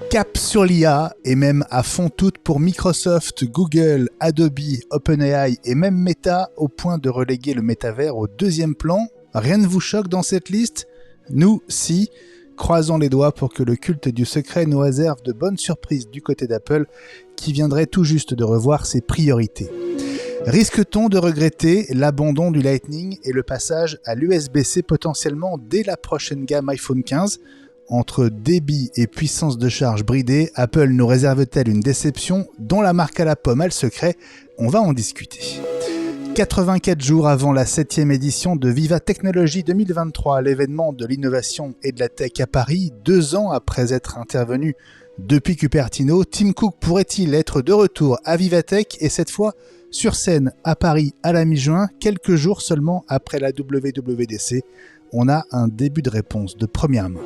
Cap sur l'IA et même à fond toute pour Microsoft, Google, Adobe, OpenAI et même Meta au point de reléguer le métavers au deuxième plan. Rien ne vous choque dans cette liste ? Nous, si. Croisons les doigts pour que le culte du secret nous réserve de bonnes surprises du côté d'Apple qui viendrait tout juste de revoir ses priorités. Risque-t-on de regretter l'abandon du Lightning et le passage à l'USB-C potentiellement dès la prochaine gamme iPhone 15 ? Entre débit et puissance de charge bridée, Apple nous réserve-t-elle une déception dont la marque à la pomme a le secret ? On va en discuter. 84 jours avant la 7e édition de Viva Technology 2023, l'événement de l'innovation et de la tech à Paris, 2 ans après être intervenu depuis Cupertino, Tim Cook pourrait-il être de retour à Vivatech et cette fois sur scène à Paris à la mi-juin, quelques jours seulement après la WWDC ? On a un début de réponse de première main.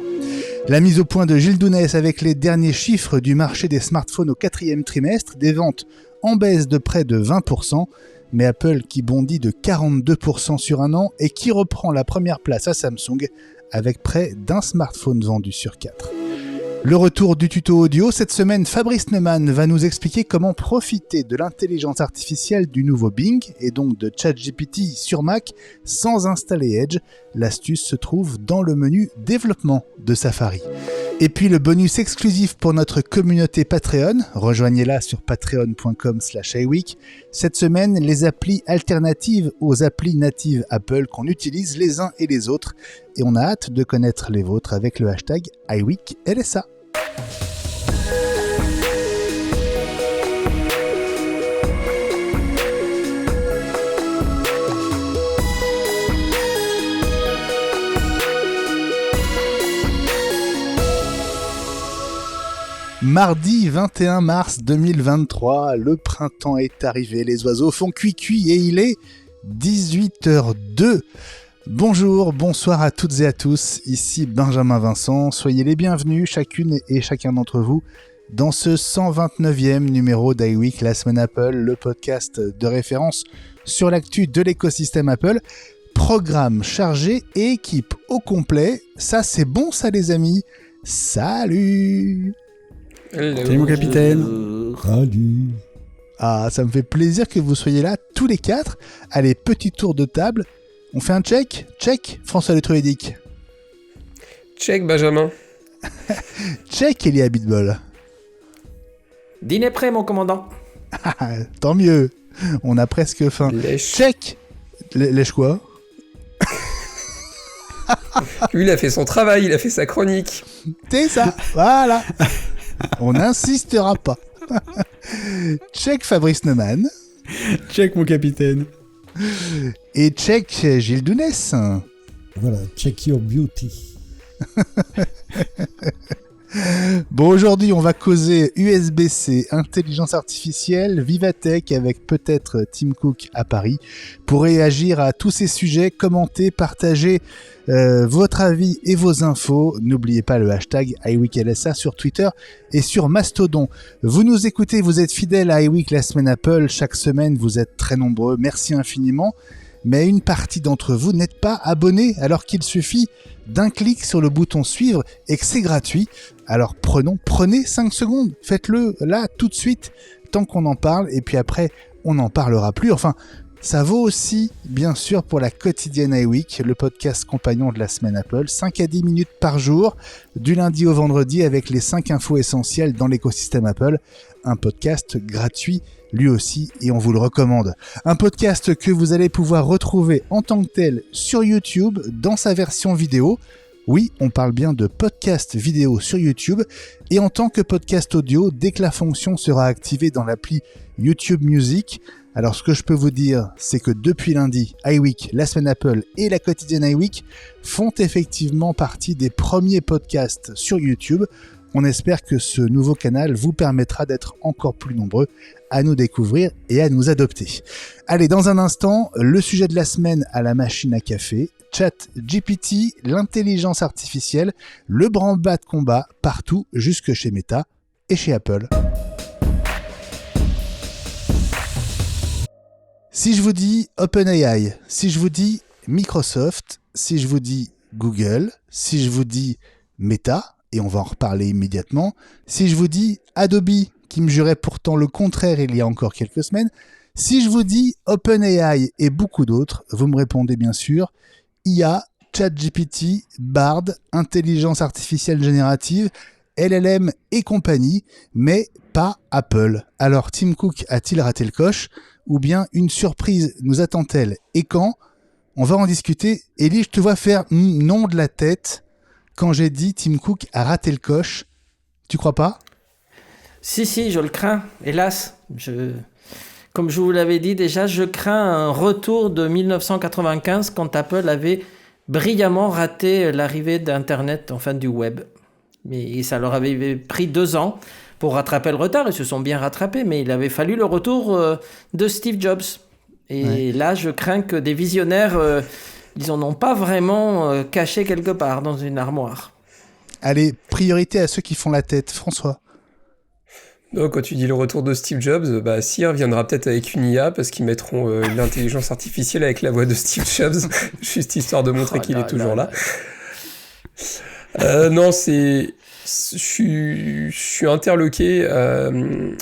La mise au point de Gilles Dounès avec les derniers chiffres du marché des smartphones au 4e trimestre, des ventes en baisse de près de 20%, mais Apple qui bondit de 42% sur un an et qui reprend la première place à Samsung avec près d'un smartphone vendu sur 4. Le retour du tuto audio, cette semaine Fabrice Neumann va nous expliquer comment profiter de l'intelligence artificielle du nouveau Bing et donc de ChatGPT sur Mac sans installer Edge. L'astuce se trouve dans le menu développement de Safari. Et puis le bonus exclusif pour notre communauté Patreon, rejoignez-la sur patreon.com/iweek. Cette semaine, les applis alternatives aux applis natives Apple qu'on utilise les uns et les autres. Et on a hâte de connaître les vôtres avec le hashtag iWeekLSA. Mardi 21 mars 2023, le printemps est arrivé, les oiseaux font cuit-cuit et il est 18h02. Bonjour, bonsoir à toutes et à tous, ici Benjamin Vincent, soyez les bienvenus chacune et chacun d'entre vous dans ce 129e numéro d'iWeek, la semaine Apple, le podcast de référence sur l'actu de l'écosystème Apple. Programme chargé et équipe au complet, ça c'est bon ça les amis, salut! Salut mon capitaine. Salut. Ah, ça me fait plaisir que vous soyez là tous les 4. Allez, petit tour de table. On fait un check ? Check, François Letruédic. Check Benjamin. Check, Elia Bitbol. Dîner prêt, mon commandant. Tant mieux. On a presque faim. Lèche. Check. Lèche quoi ? Lui, il a fait son travail, il a fait sa chronique. C'est ça, voilà. On n'insistera pas. Check Fabrice Neumann. Check mon capitaine. Et check Gilles Dounès. Voilà, check your beauty. Bon, aujourd'hui, on va causer USB-C, intelligence artificielle, Vivatech avec peut-être Tim Cook à Paris. Pour réagir à tous ces sujets, commenter, partager votre avis et vos infos. N'oubliez pas le hashtag iWeekLSA sur Twitter et sur Mastodon. Vous nous écoutez, vous êtes fidèles à iWeek, la semaine Apple. Chaque semaine, vous êtes très nombreux. Merci infiniment. Mais une partie d'entre vous n'êtes pas abonnés alors qu'il suffit d'un clic sur le bouton suivre et que c'est gratuit. Alors prenez 5 secondes, faites-le là tout de suite tant qu'on en parle et puis après on n'en parlera plus. Enfin, ça vaut aussi bien sûr pour la quotidienne iWeek, le podcast compagnon de la semaine Apple, 5 à 10 minutes par jour, du lundi au vendredi avec les 5 infos essentielles dans l'écosystème Apple. Un podcast gratuit lui aussi, et on vous le recommande. Un podcast que vous allez pouvoir retrouver en tant que tel sur YouTube, dans sa version vidéo. Oui, on parle bien de podcast vidéo sur YouTube, et en tant que podcast audio, dès que la fonction sera activée dans l'appli YouTube Music. Alors ce que je peux vous dire, c'est que depuis lundi, iWeek, la semaine Apple et la quotidienne iWeek font effectivement partie des premiers podcasts sur YouTube. On espère que ce nouveau canal vous permettra d'être encore plus nombreux à nous découvrir et à nous adopter. Allez, dans un instant, le sujet de la semaine à la machine à café, ChatGPT, l'intelligence artificielle, le branle-bas de combat partout, jusque chez Meta et chez Apple. Si je vous dis OpenAI, si je vous dis Microsoft, si je vous dis Google, si je vous dis Meta, et on va en reparler immédiatement. Si je vous dis Adobe, qui me jurait pourtant le contraire il y a encore quelques semaines, si je vous dis OpenAI et beaucoup d'autres, vous me répondez bien sûr IA, ChatGPT, Bard, intelligence artificielle générative, LLM et compagnie, mais pas Apple. Alors Tim Cook a-t-il raté le coche ou bien une surprise nous attend-elle et quand? On va en discuter. Ellie, je te vois faire non de la tête quand j'ai dit Tim Cook a raté le coche. Tu crois pas? Si, je le crains, hélas. Comme je vous l'avais dit déjà, je crains un retour de 1995 quand Apple avait brillamment raté l'arrivée d'Internet, enfin du web. Mais ça leur avait pris 2 ans pour rattraper le retard. Ils se sont bien rattrapés, mais il avait fallu le retour de Steve Jobs. Et là, je crains que des visionnaires, ils en ont pas vraiment caché quelque part dans une armoire. Allez, priorité à ceux qui font la tête. François. Non, quand tu dis le retour de Steve Jobs, si, reviendra peut-être avec une IA parce qu'ils mettront l'intelligence artificielle avec la voix de Steve Jobs, juste histoire de montrer qu'il est toujours là. Non, je suis interloqué,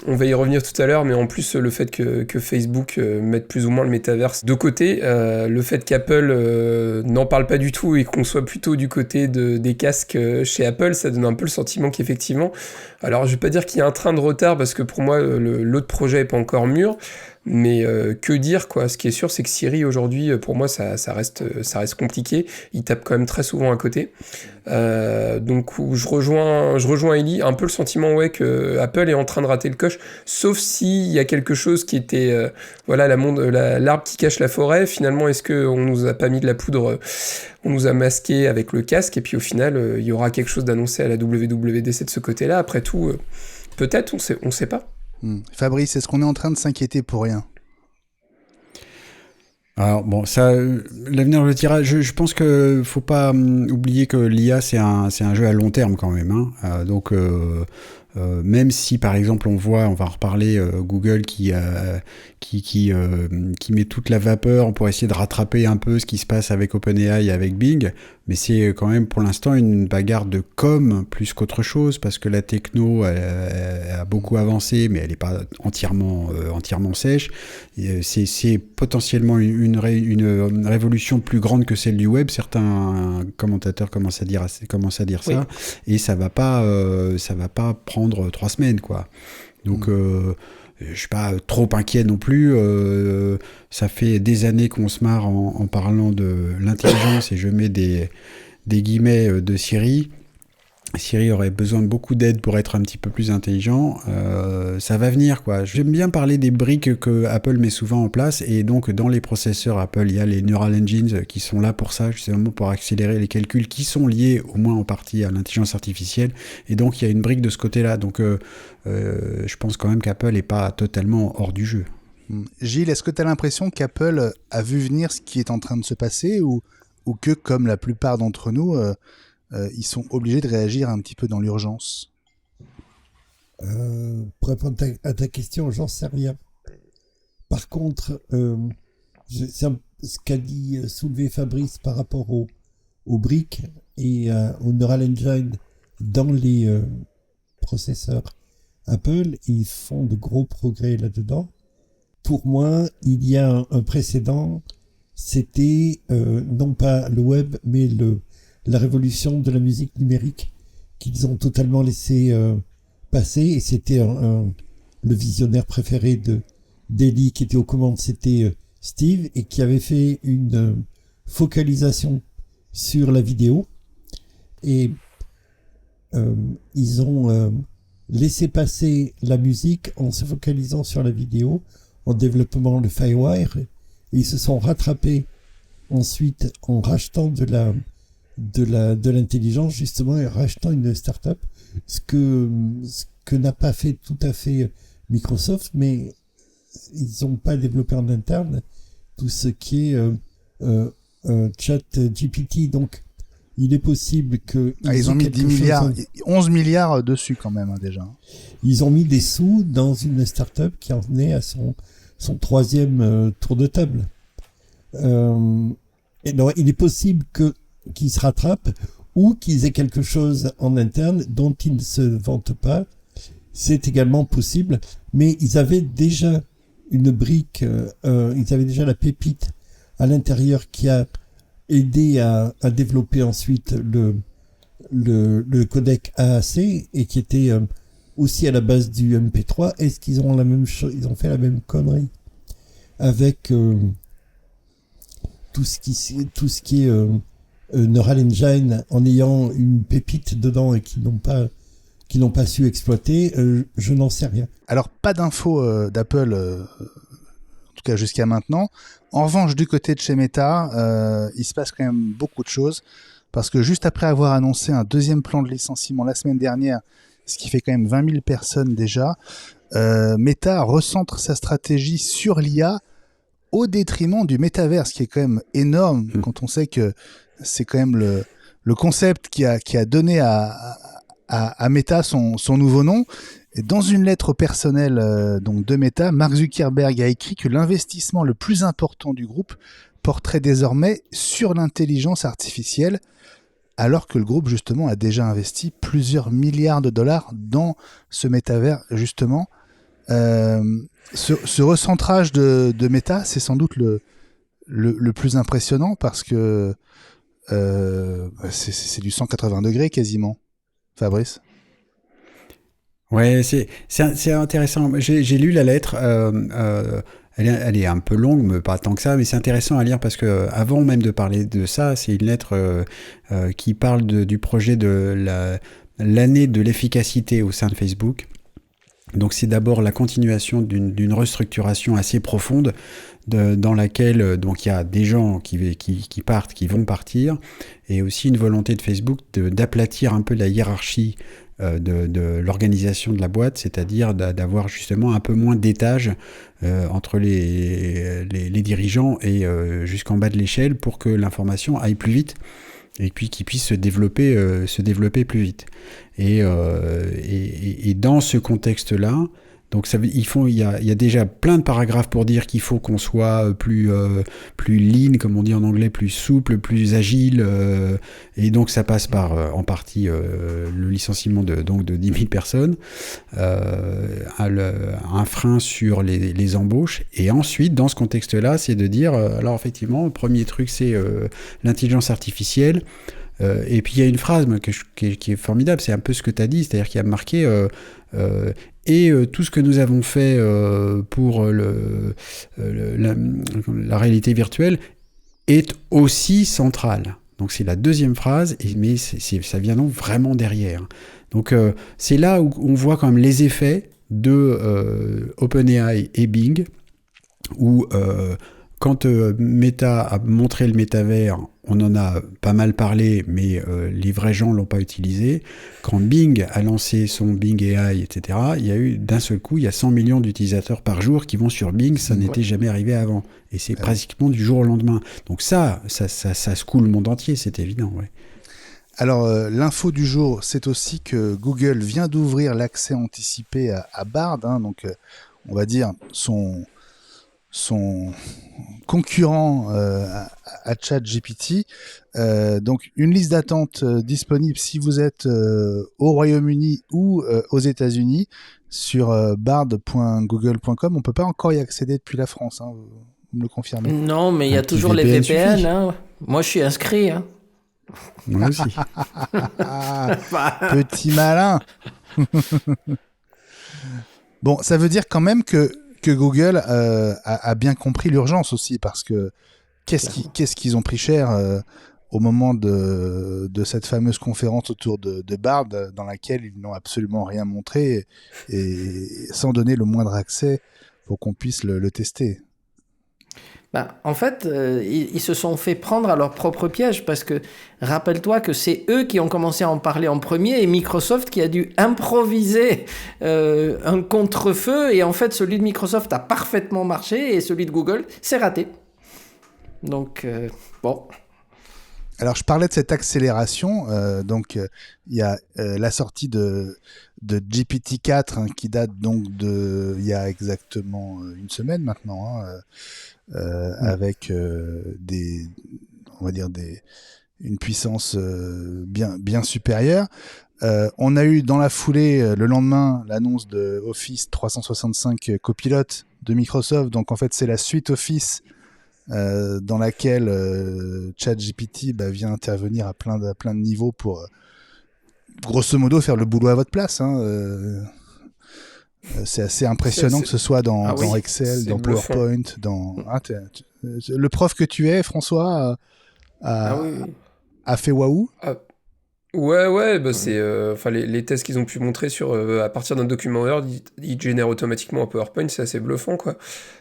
on va y revenir tout à l'heure, mais en plus le fait que Facebook mette plus ou moins le métaverse de côté, le fait qu'Apple n'en parle pas du tout et qu'on soit plutôt du côté des casques chez Apple, ça donne un peu le sentiment qu'effectivement, alors je vais pas dire qu'il y a un train de retard parce que pour moi l'autre projet est pas encore mûr, mais que dire quoi. Ce qui est sûr, c'est que Siri aujourd'hui, pour moi, ça reste compliqué. Il tape quand même très souvent à côté. Donc je rejoins Ellie, un peu le sentiment que Apple est en train de rater le coche, sauf s'il y a quelque chose qui était l'arbre qui cache la forêt. Finalement, est-ce qu'on nous a pas mis de la poudre, on nous a masqué avec le casque, et puis au final, il y aura quelque chose d'annoncé à la WWDC de ce côté-là. Après tout, peut-être, on sait pas. Fabrice, est-ce qu'on est en train de s'inquiéter pour rien? Alors bon, ça, l'avenir le dira. Je pense que faut pas oublier que l'IA c'est un jeu à long terme quand même. Donc même si par exemple on va en reparler, Google qui met toute la vapeur pour essayer de rattraper un peu ce qui se passe avec OpenAI et avec Bing, mais c'est quand même pour l'instant une bagarre de com plus qu'autre chose, parce que la techno a beaucoup avancé, mais elle n'est pas entièrement sèche. C'est potentiellement une révolution plus grande que celle du web. Certains commentateurs commencent à dire ça, et ça va pas prendre 3 semaines quoi. Donc je suis pas trop inquiet non plus. Ça fait des années qu'on se marre en parlant de l'intelligence, et je mets des guillemets de Siri. Siri aurait besoin de beaucoup d'aide pour être un petit peu plus intelligent. Ça va venir, quoi. J'aime bien parler des briques que Apple met souvent en place, et donc dans les processeurs Apple, il y a les Neural Engines qui sont là pour ça, justement pour accélérer les calculs qui sont liés au moins en partie à l'intelligence artificielle, et donc il y a une brique de ce côté-là. Donc je pense quand même qu'Apple n'est pas totalement hors du jeu. Gilles, est-ce que tu as l'impression qu'Apple a vu venir ce qui est en train de se passer, ou que, comme la plupart d'entre nous, ils sont obligés de réagir un petit peu dans l'urgence? Pour répondre à ta question, j'en sais rien. Par contre, c'est ce qu'a dit soulevé Fabrice par rapport aux briques et au Neural Engine dans les processeurs Apple, ils font de gros progrès là-dedans. Pour moi, il y a un précédent, c'était non pas le web, mais la révolution de la musique numérique qu'ils ont totalement laissé passer, et c'était le visionnaire préféré d'Ellie qui était aux commandes, c'était Steve, et qui avait fait une focalisation sur la vidéo, et ils ont laissé passer la musique en se focalisant sur la vidéo, en développant le Firewire, et ils se sont rattrapés ensuite en rachetant de l'intelligence, justement, et rachetant une start-up, ce que n'a pas fait tout à fait Microsoft, mais ils n'ont pas développé en interne tout ce qui est ChatGPT. Donc il est possible que ils ont mis 10 milliards, 11 milliards dessus quand même, déjà. Ils ont mis des sous dans une start-up qui en est à son 3e tour de table. Et donc, il est possible qu'ils se rattrapent, ou qu'ils aient quelque chose en interne dont ils ne se vantent pas. C'est également possible, mais ils avaient déjà une brique, ils avaient déjà la pépite à l'intérieur qui a aidé à développer ensuite le codec AAC et qui était aussi à la base du MP3. Est-ce qu'ils ont la même chose, ils ont fait la même connerie avec tout ce qui est Neural Engine en ayant une pépite dedans et qui n'ont pas su exploiter, je n'en sais rien. Alors, pas d'infos d'Apple, en tout cas jusqu'à maintenant. En revanche, du côté de chez Meta, il se passe quand même beaucoup de choses, parce que juste après avoir annoncé un deuxième plan de licenciement la semaine dernière, ce qui fait quand même 20 000 personnes déjà, Meta recentre sa stratégie sur l'IA au détriment du métaverse, qui est quand même énorme quand on sait que c'est quand même le concept qui a donné à Meta son nouveau nom. Et dans une lettre personnelle donc de Meta, Mark Zuckerberg a écrit que l'investissement le plus important du groupe porterait désormais sur l'intelligence artificielle, alors que le groupe justement a déjà investi plusieurs milliards de dollars dans ce métavers justement. Ce recentrage de Meta, c'est sans doute le plus impressionnant, parce que c'est du 180 degrés quasiment. Fabrice? Ouais, c'est intéressant. J'ai lu la lettre. Elle est un peu longue, mais pas tant que ça, mais c'est intéressant à lire parce que avant même de parler de ça, c'est une lettre qui parle du projet de l'année de l'efficacité au sein de Facebook. Donc c'est d'abord la continuation d'une restructuration assez profonde dans laquelle donc il y a des gens qui partent, qui vont partir, et aussi une volonté de Facebook d'aplatir un peu la hiérarchie de l'organisation de la boîte, c'est-à-dire d'avoir justement un peu moins d'étages entre les dirigeants et jusqu'en bas de l'échelle, pour que l'information aille plus vite et puis qu'ils puissent se développer plus vite. Et dans ce contexte-là, donc il y a déjà plein de paragraphes pour dire qu'il faut qu'on soit plus lean, comme on dit en anglais, plus souple, plus agile, et donc ça passe par en partie le licenciement de 10 000 personnes, un frein sur les embauches, et ensuite dans ce contexte-là, c'est de dire alors effectivement, le premier truc c'est l'intelligence artificielle. Et puis il y a une phrase qui est formidable, c'est un peu ce que tu as dit, c'est-à-dire qu'il y a marqué tout ce que nous avons fait pour la réalité virtuelle est aussi central. Donc c'est la deuxième phrase, mais ça vient donc vraiment derrière. Donc c'est là où on voit quand même les effets de OpenAI et Bing, où quand Meta a montré le métavers, on en a pas mal parlé, mais les vrais gens ne l'ont pas utilisé. Quand Bing a lancé son Bing AI, etc., il y a eu d'un seul coup, il y a 100 millions d'utilisateurs par jour qui vont sur Bing, ça n'était jamais arrivé avant. Et c'est pratiquement du jour au lendemain. Donc ça secoue le monde entier, c'est évident. Ouais. Alors, l'info du jour, c'est aussi que Google vient d'ouvrir l'accès anticipé à Bard, hein, donc on va dire son concurrent à ChatGPT. Donc une liste d'attente disponible si vous êtes au Royaume-Uni ou aux États-Unis sur bard.google.com. On peut pas encore y accéder depuis la France, hein, vous me le confirmez? Non, mais il y a toujours les VPN. Hein. Moi, je suis inscrit. Hein. Moi aussi. Petit malin. Bon, ça veut dire quand même que Google a bien compris l'urgence aussi, parce que qu'est-ce qu'ils ont pris cher au moment de cette fameuse conférence autour de Bard, dans laquelle ils n'ont absolument rien montré et sans donner le moindre accès pour qu'on puisse le tester. En fait, ils se sont fait prendre à leur propre piège, parce que rappelle-toi que c'est eux qui ont commencé à en parler en premier, et Microsoft qui a dû improviser un contre-feu, et en fait celui de Microsoft a parfaitement marché et celui de Google s'est raté. Donc bon. Alors je parlais de cette accélération, donc il y a la sortie de GPT-4 hein, qui date donc il y a exactement une semaine maintenant, hein, avec on va dire une puissance bien supérieure. On a eu dans la foulée, le lendemain, l'annonce de Office 365 Copilot de Microsoft. Donc en fait, c'est la suite Office dans laquelle ChatGPT vient intervenir à plein de niveaux pour grosso modo faire le boulot à votre place. C'est assez impressionnant que ce soit dans Excel, dans PowerPoint, dans... le prof que tu es, François, a fait waouh. Ouais, c'est les tests qu'ils ont pu montrer sur à partir d'un document Word, ils génèrent automatiquement un PowerPoint, c'est assez bluffant quoi.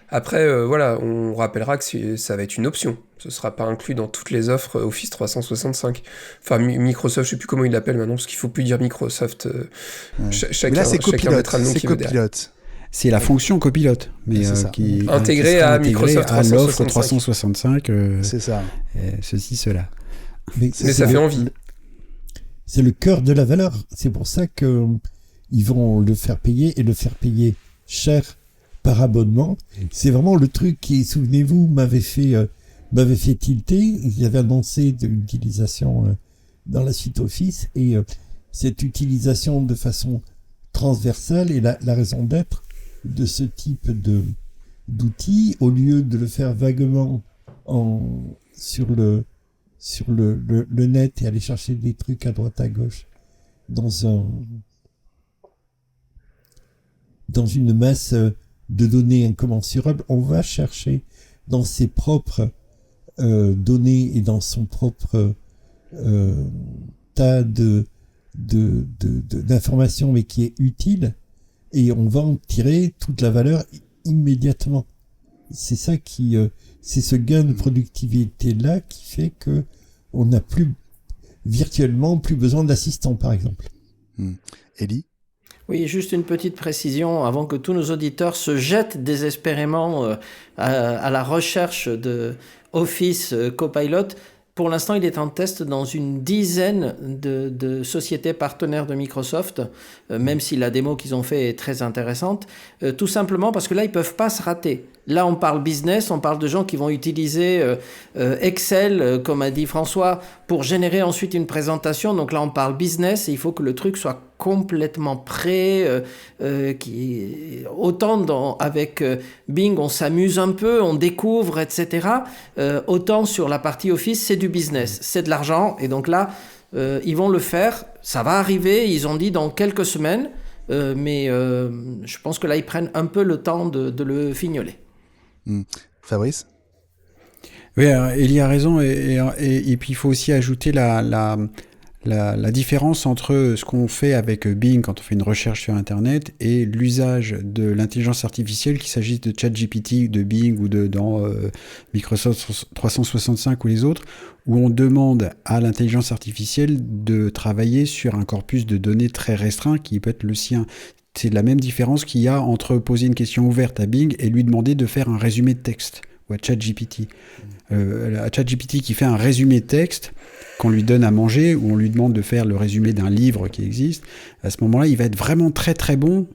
Après on rappellera que ça va être une option, ce sera pas inclus dans toutes les offres Office 365. Enfin Microsoft, je sais plus comment ils l'appellent maintenant parce qu'il faut plus dire Microsoft. Chacun mettra le nom qu'il veut derrière. C'est la fonction copilote, mais qui intégrée à Microsoft 365. À l'offre 365. C'est ça. Ceci, cela. Mais ça fait envie. C'est le cœur de la valeur. C'est pour ça que ils vont le faire payer et le faire payer cher par abonnement. C'est vraiment le truc qui, souvenez-vous, m'avait fait tilter. Ils avaient annoncé de l'utilisation dans la suite Office et cette utilisation de façon transversale et la raison d'être de ce type d'outils, au lieu de le faire vaguement sur le net et aller chercher des trucs à droite à gauche dans une masse de données incommensurables, on va chercher dans ses propres données et dans son propre tas d'informations mais qui est utile, et on va en tirer toute la valeur immédiatement. C'est ça c'est ce gain de productivité là qui fait que on n'a virtuellement plus besoin d'assistants, par exemple. Ellie ? Oui, juste une petite précision avant que tous nos auditeurs se jettent désespérément à la recherche de Office Copilot. Pour l'instant, il est en test dans une dizaine de sociétés partenaires de Microsoft, même si la démo qu'ils ont fait est très intéressante, tout simplement parce que là, ils ne peuvent pas se rater. Là, on parle business, on parle de gens qui vont utiliser Excel, comme a dit François, pour générer ensuite une présentation. Donc là, on parle business et il faut que le truc soit complètement prêt. Autant avec Bing, on s'amuse un peu, on découvre, etc. Autant sur la partie Office, c'est du business, c'est de l'argent. Et donc là, ils vont le faire. Ça va arriver, ils ont dit dans quelques semaines. Mais je pense que là, ils prennent un peu le temps de le fignoler. Fabrice ? Oui, Elie a raison, et puis il faut aussi ajouter la différence entre ce qu'on fait avec Bing quand on fait une recherche sur Internet et l'usage de l'intelligence artificielle, qu'il s'agisse de ChatGPT, de Bing ou dans Microsoft 365 ou les autres, où on demande à l'intelligence artificielle de travailler sur un corpus de données très restreint qui peut être le sien. C'est la même différence qu'il y a entre poser une question ouverte à Bing et lui demander de faire un résumé de texte, ou à ChatGPT. À ChatGPT qui fait un résumé de texte qu'on lui donne à manger, ou on lui demande de faire le résumé d'un livre qui existe, à ce moment-là, il va être vraiment très très bon,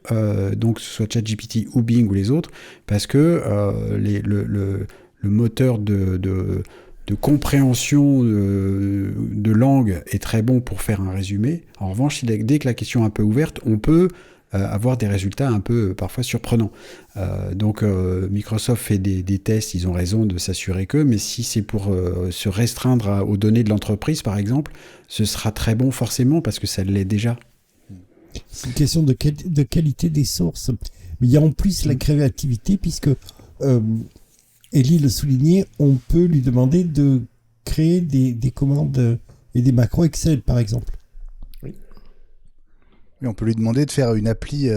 donc que ce soit ChatGPT ou Bing ou les autres, parce que le moteur de compréhension de langue est très bon pour faire un résumé. En revanche, dès que la question est un peu ouverte, on peut avoir des résultats un peu parfois surprenants. Donc Microsoft fait des tests, ils ont raison de s'assurer mais si c'est pour se restreindre aux données de l'entreprise, par exemple, ce sera très bon forcément parce que ça l'est déjà. C'est une question de qualité des sources. Mais il y a en plus la créativité, puisque Ellie le soulignait, on peut lui demander de créer des commandes et des macros Excel, par exemple. Oui, on peut lui demander de faire une appli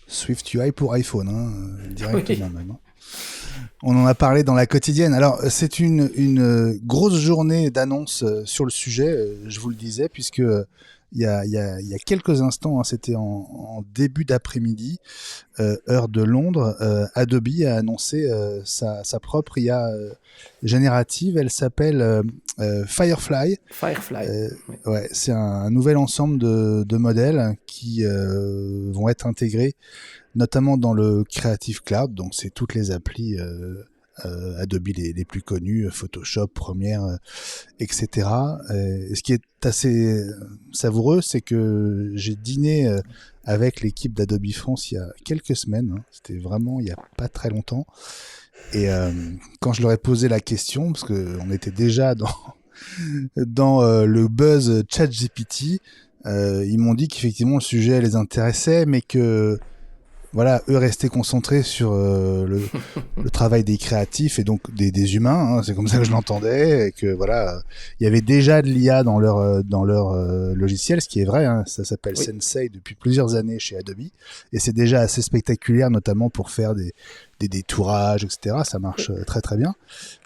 SwiftUI pour iPhone, directement même. On en a parlé dans la quotidienne. Alors, c'est une grosse journée d'annonces sur le sujet, je vous le disais, puisque il y a quelques instants, c'était en début d'après-midi, heure de Londres, Adobe a annoncé sa propre IA générative. Elle s'appelle Firefly. Ouais, c'est un nouvel ensemble de modèles qui vont être intégrés notamment dans le Creative Cloud, donc c'est toutes les applis Adobe les plus connus, Photoshop, Premiere, etc. Et ce qui est assez savoureux, c'est que j'ai dîné avec l'équipe d'Adobe France il y a quelques semaines. C'était vraiment il y a pas très longtemps. Et quand je leur ai posé la question, parce que on était déjà dans le buzz ChatGPT, ils m'ont dit qu'effectivement le sujet les intéressait, mais que voilà, eux restaient concentrés sur le travail des créatifs et donc des humains, hein, c'est comme ça que je l'entendais, et que voilà, il y avait déjà de l'IA dans leur logiciel, ce qui est vrai, hein, ça s'appelle Sensei depuis plusieurs années chez Adobe, et c'est déjà assez spectaculaire, notamment pour faire des détourages, etc. Ça marche très très bien.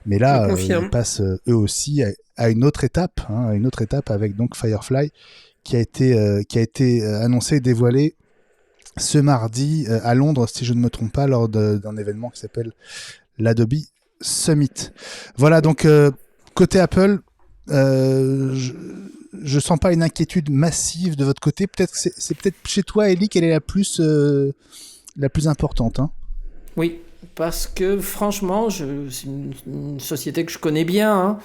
Mais là, ils passent eux aussi à une autre étape, hein, avec donc Firefly, qui a été annoncé et dévoilé ce mardi à Londres, si je ne me trompe pas, lors d'un événement qui s'appelle l'Adobe Summit. Voilà, donc côté Apple, je sens pas une inquiétude massive de votre côté. Peut-être que c'est peut-être chez toi, Ellie, qu'elle est la plus importante. Hein. Oui, parce que franchement, c'est une société que je connais bien, hein,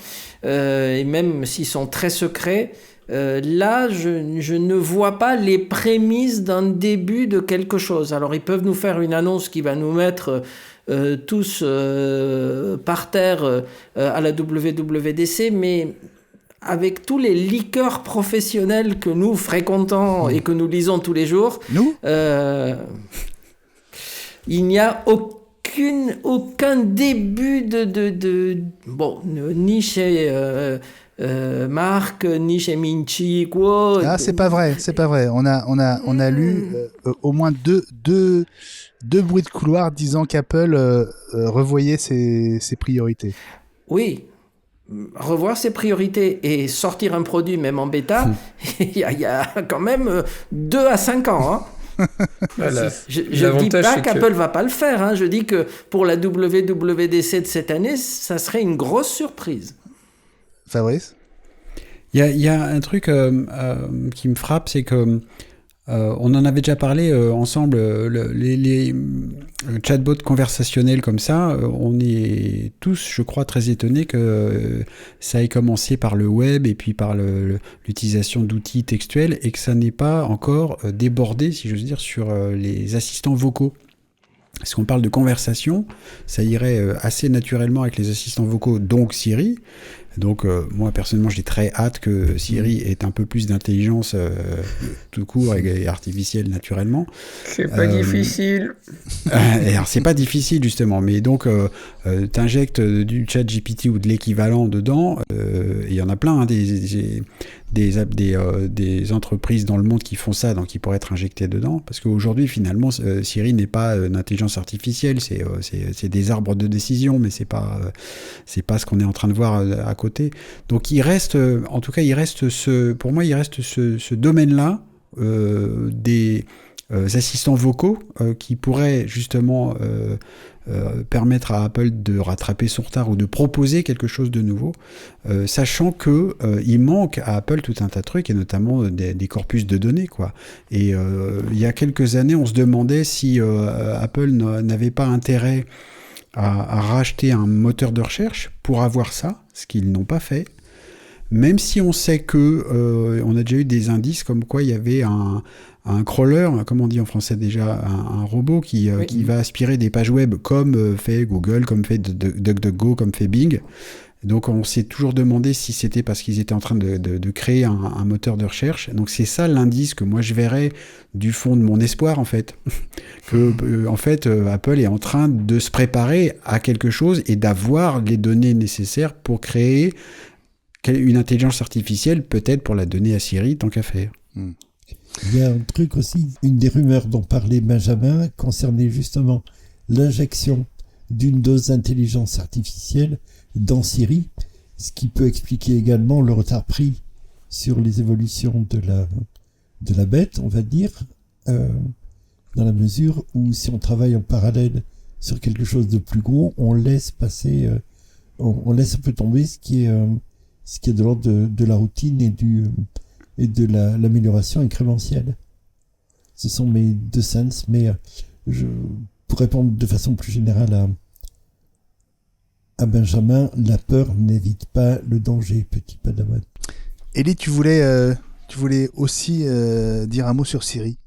et même s'ils sont très secrets, là, je ne vois pas les prémices d'un début de quelque chose. Alors, ils peuvent nous faire une annonce qui va nous mettre tous par terre à la WWDC, mais avec tous les leakers professionnels que nous fréquentons et que nous lisons tous les jours, il n'y a aucun début bon, ni chez Marc, ni chez Minchi, quoi. Ah, c'est pas vrai. On a lu au moins deux bruits de couloir disant qu'Apple revoyait ses priorités. Oui, revoir ses priorités et sortir un produit même en bêta, il y a quand même 2 à 5 ans, hein. Voilà. Je dis pas qu'Apple va pas le faire, hein. Je dis que pour la WWDC de cette année, ça serait une grosse surprise. Fabrice ? Il y a un truc qui me frappe, c'est que on en avait déjà parlé ensemble, les chatbots conversationnels comme ça, on est tous, je crois, très étonnés que ça ait commencé par le web et puis par l'utilisation d'outils textuels et que ça n'ait pas encore débordé, si j'ose dire, sur les assistants vocaux. Parce qu'on parle de conversation, ça irait assez naturellement avec les assistants vocaux, donc Siri. Donc moi personnellement j'ai très hâte que Siri ait un peu plus d'intelligence tout court et artificielle naturellement. C'est pas difficile. Alors c'est pas difficile justement, mais donc t'injectes du chat GPT ou de l'équivalent dedans, il y en a plein, hein, des entreprises dans le monde qui font ça, donc qui pourraient être injectées dedans, parce qu'aujourd'hui finalement Siri n'est pas une intelligence artificielle, c'est des arbres de décision, mais c'est pas ce qu'on est en train de voir à côté. Donc il reste, en tout cas pour moi il reste ce domaine-là des assistants vocaux qui pourraient justement permettre à Apple de rattraper son retard ou de proposer quelque chose de nouveau, sachant que il manque à Apple tout un tas de trucs, et notamment des corpus de données, quoi. Et il y a quelques années, on se demandait si Apple n'avait pas intérêt à racheter un moteur de recherche pour avoir ça, ce qu'ils n'ont pas fait. Même si on sait que on a déjà eu des indices comme quoi il y avait un crawler, comme on dit en français déjà, un robot qui va aspirer des pages web comme fait Google, comme fait DuckDuckGo, comme fait Bing. Donc on s'est toujours demandé si c'était parce qu'ils étaient en train de créer un moteur de recherche. Donc c'est ça l'indice que moi je verrais du fond de mon espoir en fait. Que en fait Apple est en train de se préparer à quelque chose et d'avoir les données nécessaires pour créer une intelligence artificielle, peut-être pour la donner à Siri, tant qu'à faire. Il y a un truc aussi, une des rumeurs dont parlait Benjamin, concernait justement l'injection d'une dose d'intelligence artificielle dans Siri, ce qui peut expliquer également le retard pris sur les évolutions de la bête, on va dire, dans la mesure où si on travaille en parallèle sur quelque chose de plus gros, on laisse passer, on laisse un peu tomber ce qui est de l'ordre de la routine et de l'amélioration incrémentielle. Ce sont mes deux sens, mais pour répondre de façon plus générale à Benjamin, la peur n'évite pas le danger, petit padawan. Ellie, tu voulais aussi dire un mot sur Siri.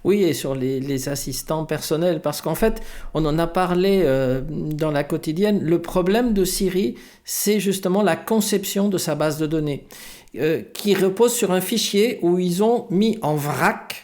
Oui, et sur les assistants personnels, parce qu'en fait, on en a parlé dans la quotidienne. Le problème de Siri, c'est justement la conception de sa base de données, qui repose sur un fichier où ils ont mis en vrac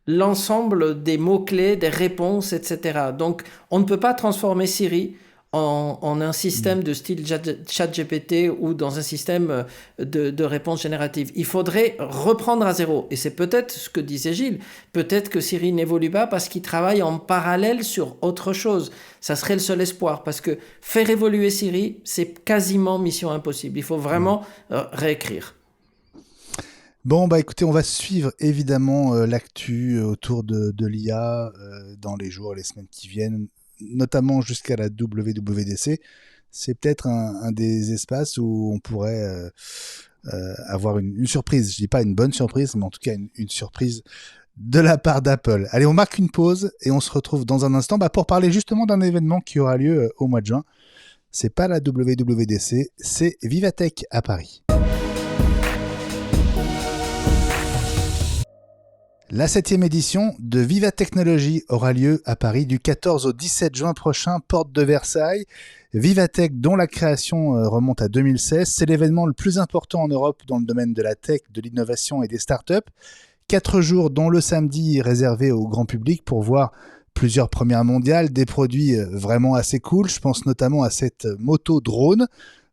l'ensemble des mots-clés, des réponses, etc. Donc, on ne peut pas transformer Siri en un système de style ChatGPT ou dans un système de réponse générative. Il faudrait reprendre à zéro. Et c'est peut-être ce que disait Gilles. Peut-être que Siri n'évolue pas parce qu'il travaille en parallèle sur autre chose. Ça serait le seul espoir. Parce que faire évoluer Siri, c'est quasiment mission impossible. Il faut vraiment réécrire. Bon, bah écoutez, on va suivre évidemment l'actu autour de l'IA dans les jours et les semaines qui viennent, notamment jusqu'à la WWDC. C'est peut-être un des espaces où on pourrait avoir une surprise. Je dis pas une bonne surprise, mais en tout cas une surprise de la part d'Apple. Allez, on marque une pause et on se retrouve dans un instant pour parler justement d'un événement qui aura lieu au mois de juin. C'est pas la WWDC, c'est Vivatech à Paris. La 7e édition de Viva Technology aura lieu à Paris du 14 au 17 juin prochain, porte de Versailles. Vivatech, dont la création remonte à 2016, c'est l'événement le plus important en Europe dans le domaine de la tech, de l'innovation et des startups. 4 jours, dont le samedi réservé au grand public pour voir plusieurs premières mondiales, des produits vraiment assez cool. Je pense notamment à cette moto drone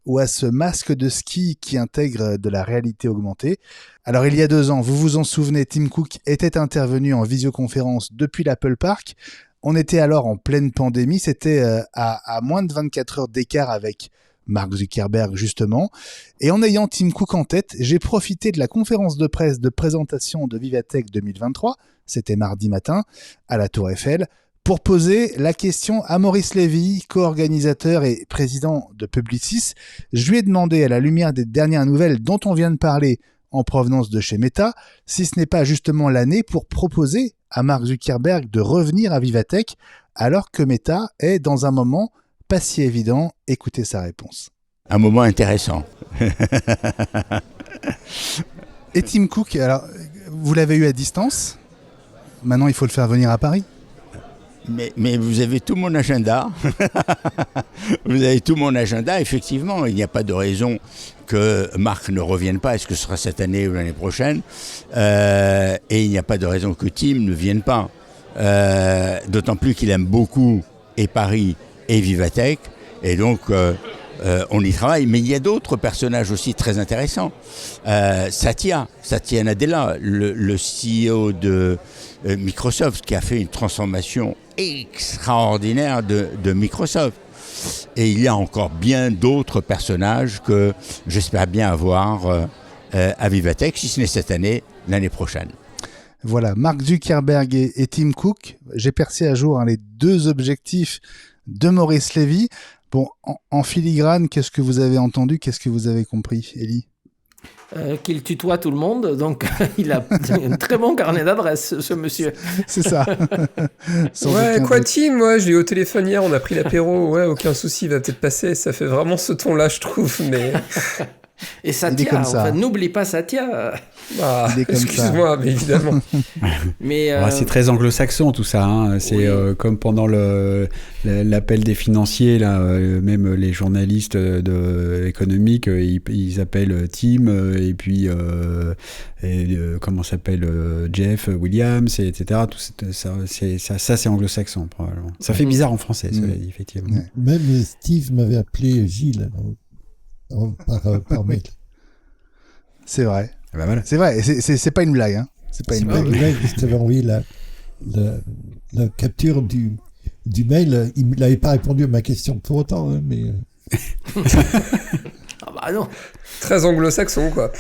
ou à ce masque de ski qui intègre de la réalité augmentée. Alors il y a 2 ans, vous vous en souvenez, Tim Cook était intervenu en visioconférence depuis l'Apple Park. On était alors en pleine pandémie, c'était à moins de 24 heures d'écart avec Mark Zuckerberg justement. Et en ayant Tim Cook en tête, j'ai profité de la conférence de presse de présentation de Vivatech 2023, c'était mardi matin, à la Tour Eiffel, pour poser la question à Maurice Lévy, co-organisateur et président de Publicis. Je lui ai demandé, à la lumière des dernières nouvelles dont on vient de parler en provenance de chez Meta, si ce n'est pas justement l'année pour proposer à Mark Zuckerberg de revenir à Vivatech, alors que Meta est dans un moment pas si évident. Écoutez sa réponse. Un moment intéressant. Et Tim Cook, alors, vous l'avez eu à distance, maintenant il faut le faire venir à Paris. Mais vous avez tout mon agenda. Vous avez tout mon agenda. Effectivement, il n'y a pas de raison que Marc ne revienne pas. Est-ce que ce sera cette année ou l'année prochaine et il n'y a pas de raison que Tim ne vienne pas. D'autant plus qu'il aime beaucoup et Paris et Vivatech. Et donc, on y travaille. Mais il y a d'autres personnages aussi très intéressants. Satya Nadella, le CEO de Microsoft, qui a fait une transformation extraordinaire de Microsoft. Et il y a encore bien d'autres personnages que j'espère bien avoir à Vivatech, si ce n'est cette année, l'année prochaine. Voilà, Mark Zuckerberg et Tim Cook. J'ai percé à jour les 2 objectifs de Maurice Lévy. Bon, en filigrane, qu'est-ce que vous avez entendu? Qu'est-ce que vous avez compris, Ellie? Qu'il tutoie tout le monde, donc il a un très bon carnet d'adresses, ce monsieur. C'est ça. Ouais, quoi, Tim, moi, je l'ai eu au téléphone hier, on a pris l'apéro, ouais, aucun souci, il va peut-être passer, ça fait vraiment ce ton-là, je trouve, mais... Et Satya, enfin, n'oublie pas Satya. Ah, excuse-moi, mais évidemment. Mais c'est très anglo-saxon tout ça. Hein. C'est comme pendant l'appel des financiers, là, même les journalistes économiques, ils appellent Tim et puis comment s'appelle Jeff Williams, etc. Tout ça, c'est anglo-saxon probablement. Ça fait bizarre en français, cela dit, effectivement. Ouais. Même Steve m'avait appelé Gilles par mail. C'est vrai. Ben voilà. C'est vrai, c'est pas une blague. Hein. C'est pas une blague. Je t'avais envoyé la capture du mail. Il n'avait pas répondu à ma question pour autant, hein, mais... Ah bah non. Très anglo-saxon, quoi.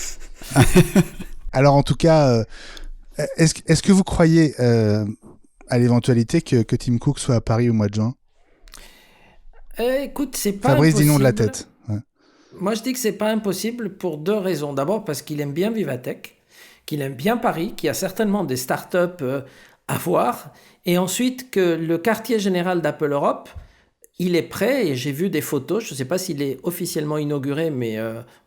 Alors en tout cas, est-ce que vous croyez à l'éventualité que Tim Cook soit à Paris au mois de juin? Écoute, c'est pas Fabrice impossible. dit non de la tête. Ouais. Moi, je dis que c'est pas impossible pour 2 raisons. D'abord, parce qu'il aime bien Vivatech, qu'il aime bien Paris, qu'il y a certainement des startups à voir. Et ensuite, que le quartier général d'Apple Europe il est prêt et j'ai vu des photos. Je ne sais pas s'il est officiellement inauguré, mais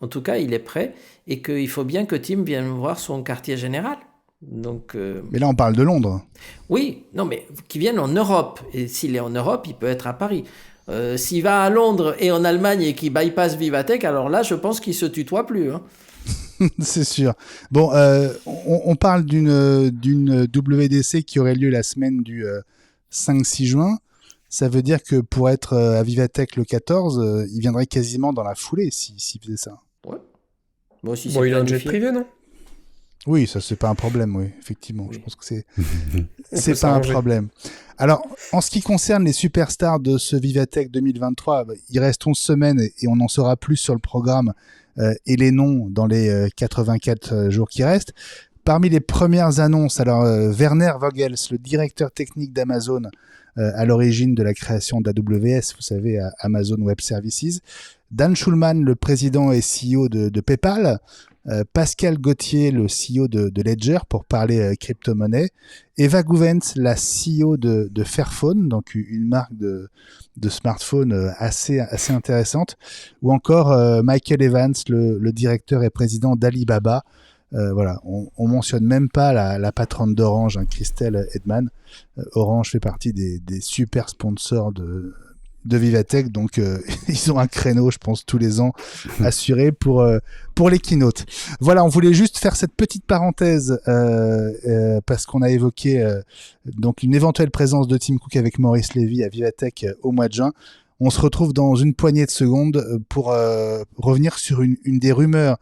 en tout cas, il est prêt et qu'il faut bien que Tim vienne voir son quartier général. Donc, Mais là, on parle de Londres. oui, non, mais qu'il vienne en Europe. Et s'il est en Europe, il peut être à Paris. S'il va à Londres et en Allemagne et qu'il bypasse Vivatech, alors là, je pense qu'il ne se tutoie plus. Hein. C'est sûr. Bon, on parle d'une WDC qui aurait lieu la semaine du 5-6 juin. Ça veut dire que pour être à Vivatech le 14, il viendrait quasiment dans la foulée s'il faisait ça. Ouais. Bon, si Bon, c'est il a un jet planifié. privé, non? Oui, ça c'est pas un problème, oui, effectivement. Oui. Je pense que c'est On c'est peut pas un s'arranger. problème. Alors, en ce qui concerne les superstars de ce Vivatech 2023, il reste 11 semaines et on en saura plus sur le programme et les noms dans les 84 jours qui restent. Parmi les premières annonces, alors Werner Vogels, le directeur technique d'Amazon, à l'origine de la création d'AWS, vous savez, Amazon Web Services, Dan Schulman, le président et CEO de PayPal, Pascal Gauthier, le CEO de Ledger, pour parler crypto-monnaie, Eva Gouvens, la CEO de Fairphone, donc une marque de smartphone assez intéressante, ou encore Michael Evans, le directeur et président d'Alibaba. Voilà, on mentionne même pas la patronne d'Orange, hein, Christelle Edman. Orange fait partie des super sponsors de Vivatech, donc ils ont un créneau, je pense, tous les ans assuré pour les keynotes. Voilà, on voulait juste faire cette petite parenthèse parce qu'on a évoqué donc une éventuelle présence de Tim Cook avec Maurice Lévy à Vivatech au mois de juin. On se retrouve dans une poignée de secondes pour revenir sur une des rumeurs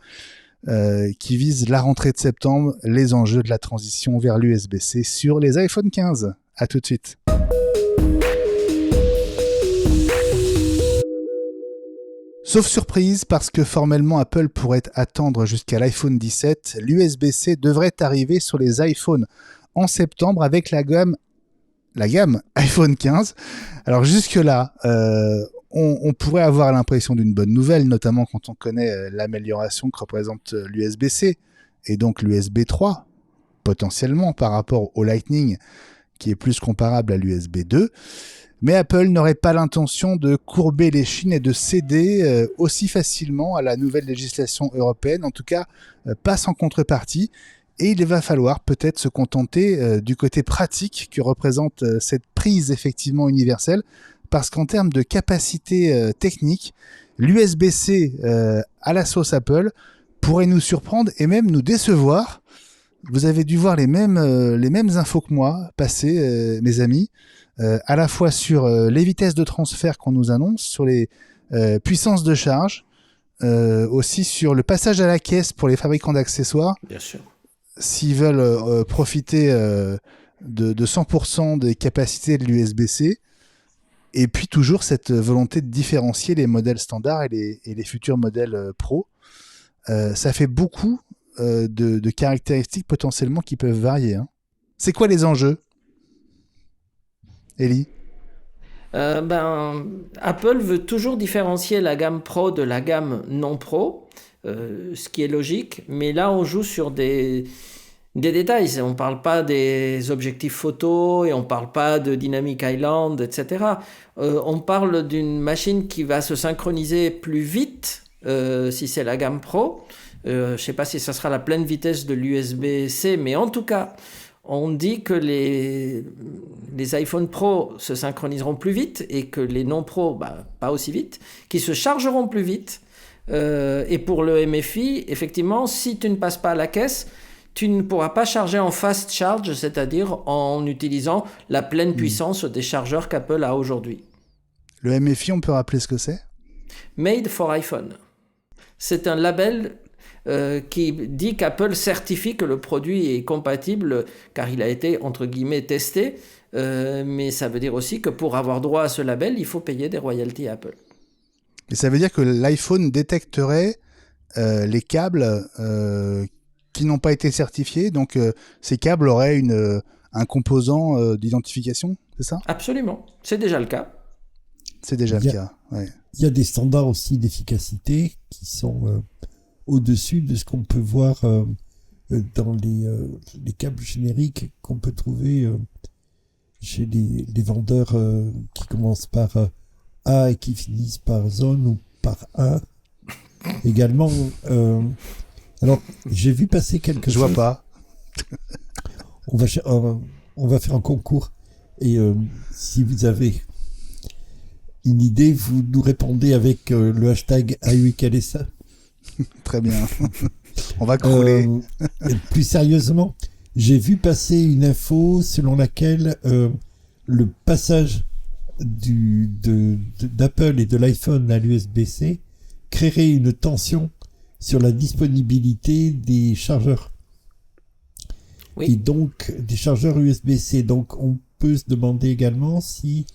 qui vise la rentrée de septembre, les enjeux de la transition vers l'USB-C sur les iPhone 15. À tout de suite. Sauf surprise, parce que formellement Apple pourrait attendre jusqu'à l'iPhone 17, l'USB-C devrait arriver sur les iPhones en septembre avec la gamme iPhone 15. Alors jusque-là, on pourrait avoir l'impression d'une bonne nouvelle, notamment quand on connaît l'amélioration que représente l'USB-C et donc l'USB 3, potentiellement par rapport au Lightning, qui est plus comparable à l'USB 2. Mais Apple n'aurait pas l'intention de courber les chines et de céder aussi facilement à la nouvelle législation européenne, en tout cas pas sans contrepartie. Et il va falloir peut-être se contenter du côté pratique que représente cette prise effectivement universelle, parce qu'en termes de capacité technique, l'USB-C à la sauce Apple pourrait nous surprendre et même nous décevoir. Vous avez dû voir les mêmes infos que moi passer, mes amis, à la fois sur les vitesses de transfert qu'on nous annonce, sur les puissances de charge, aussi sur le passage à la caisse pour les fabricants d'accessoires. Bien sûr. S'ils veulent profiter de 100% des capacités de l'USB-C, et puis toujours cette volonté de différencier les modèles standards et les futurs modèles Pro. Ça fait beaucoup de caractéristiques potentiellement qui peuvent varier. Hein. C'est quoi les enjeux, Ellie ? Apple veut toujours différencier la gamme Pro de la gamme non Pro, ce qui est logique, mais là on joue sur des détails. On ne parle pas des objectifs photo et on ne parle pas de Dynamic Island, etc. On parle d'une machine qui va se synchroniser plus vite si c'est la gamme Pro. Je ne sais pas si ça sera la pleine vitesse de l'USB-C, mais en tout cas, on dit que les iPhone Pro se synchroniseront plus vite et que les non Pro, pas aussi vite, qui se chargeront plus vite. Et pour le MFI, effectivement, si tu ne passes pas à la caisse, tu ne pourras pas charger en fast charge, c'est-à-dire en utilisant la pleine puissance des chargeurs qu'Apple a aujourd'hui. Le MFI, on peut rappeler ce que c'est ? Made for iPhone. C'est un label qui dit qu'Apple certifie que le produit est compatible car il a été, entre guillemets, testé. Mais ça veut dire aussi que pour avoir droit à ce label, il faut payer des royalties à Apple. Et ça veut dire que l'iPhone détecterait les câbles qui n'ont pas été certifiés, donc ces câbles auraient un composant d'identification, c'est ça ? Absolument, c'est déjà le cas. C'est déjà le cas, ouais. Il y a des standards aussi d'efficacité qui sont au-dessus de ce qu'on peut voir dans les câbles génériques qu'on peut trouver chez les vendeurs qui commencent par A et qui finissent par zone ou par A. Également, alors j'ai vu passer quelque chose. Je vois pas. On va faire un concours et si vous avez une idée, vous nous répondez avec le hashtag #AUIKLSA. Très bien. On va crouler. Plus sérieusement, j'ai vu passer une info selon laquelle le passage d'Apple et de l'iPhone à l'USB-C créerait une tension sur la disponibilité des chargeurs. Oui. Et donc, des chargeurs USB-C. Donc, on peut se demander également si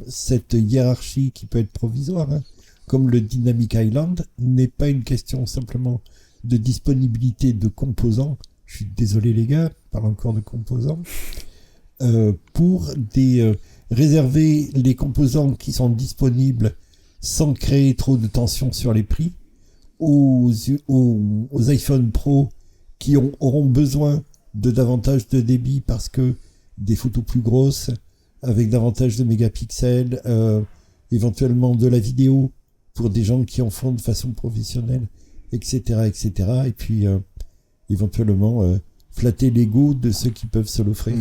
cette hiérarchie qui peut être provisoire, hein, comme le Dynamic Island, n'est pas une question simplement de disponibilité de composants. Je suis désolé les gars, je parle encore de composants. Pour réserver les composants qui sont disponibles sans créer trop de tension sur les prix aux iPhone Pro qui auront besoin de davantage de débit parce que des photos plus grosses avec davantage de mégapixels, éventuellement de la vidéo pour des gens qui en font de façon professionnelle, etc. Et puis éventuellement flatter l'ego de ceux qui peuvent se l'offrir.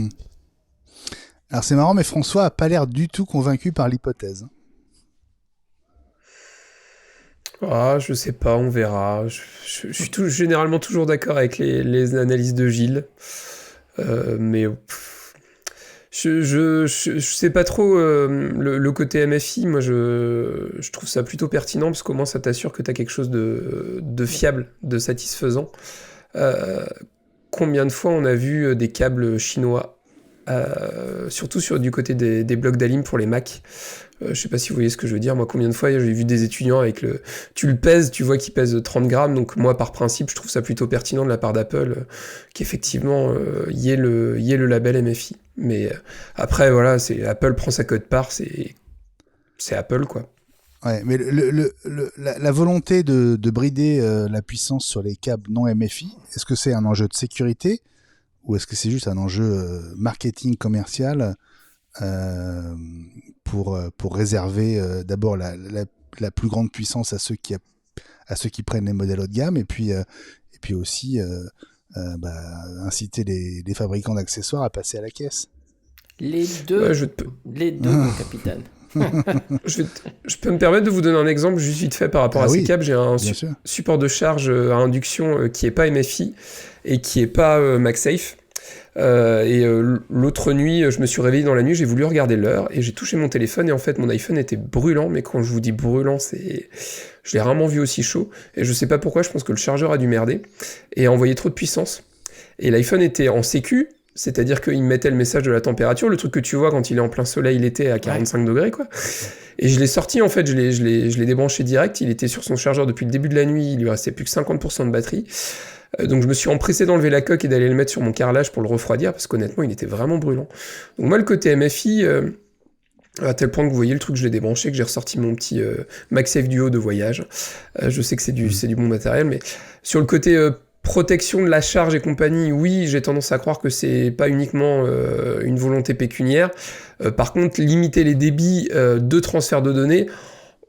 Alors c'est marrant, mais François a pas l'air du tout convaincu par l'hypothèse. Ah, je sais pas, on verra. Je suis généralement toujours d'accord avec les analyses de Gilles. Mais je sais pas trop le côté MFI. Moi, je trouve ça plutôt pertinent parce qu'au moins ça t'assure que tu as quelque chose de fiable, de satisfaisant. Combien de fois on a vu des câbles chinois, surtout du côté des blocs d'Alim pour les Mac. Je sais pas si vous voyez ce que je veux dire. Moi, combien de fois j'ai vu des étudiants avec tu le pèses, tu vois qu'il pèse 30 grammes. Donc moi, par principe, je trouve ça plutôt pertinent de la part d'Apple qu'effectivement y ait le label MFI. Mais après, voilà, Apple prend sa quote-part, c'est Apple, quoi. Ouais, mais la volonté de brider la puissance sur les câbles non MFI, est-ce que c'est un enjeu de sécurité ou est-ce que c'est juste un enjeu marketing commercial pour réserver d'abord la plus grande puissance à ceux qui prennent les modèles haut de gamme et puis aussi inciter les fabricants d'accessoires à passer à la caisse. Les deux, mon capitaine. Je peux me permettre de vous donner un exemple juste vite fait par rapport à ces câbles. J'ai un support de charge à induction qui est pas MFI et qui est pas MagSafe. L'autre nuit, je me suis réveillé dans la nuit, j'ai voulu regarder l'heure et j'ai touché mon téléphone et en fait mon iPhone était brûlant, mais quand je vous dis brûlant, je l'ai rarement vu aussi chaud et je sais pas pourquoi, je pense que le chargeur a dû merder et a envoyé trop de puissance. Et l'iPhone était en sécu, c'est-à-dire qu'il mettait le message de la température, le truc que tu vois quand il est en plein soleil l'été à 45 degrés, quoi. Et je l'ai sorti, en fait, je l'ai débranché direct, il était sur son chargeur depuis le début de la nuit, il lui restait plus que 50% de batterie. Donc je me suis empressé d'enlever la coque et d'aller le mettre sur mon carrelage pour le refroidir, parce qu'honnêtement, il était vraiment brûlant. Donc moi, le côté MFI, à tel point que vous voyez le truc, je l'ai débranché, que j'ai ressorti mon petit MagSafe Duo de voyage. Je sais que c'est du bon matériel, mais sur le côté protection de la charge et compagnie, oui, j'ai tendance à croire que c'est pas uniquement une volonté pécuniaire. Par contre, limiter les débits de transfert de données,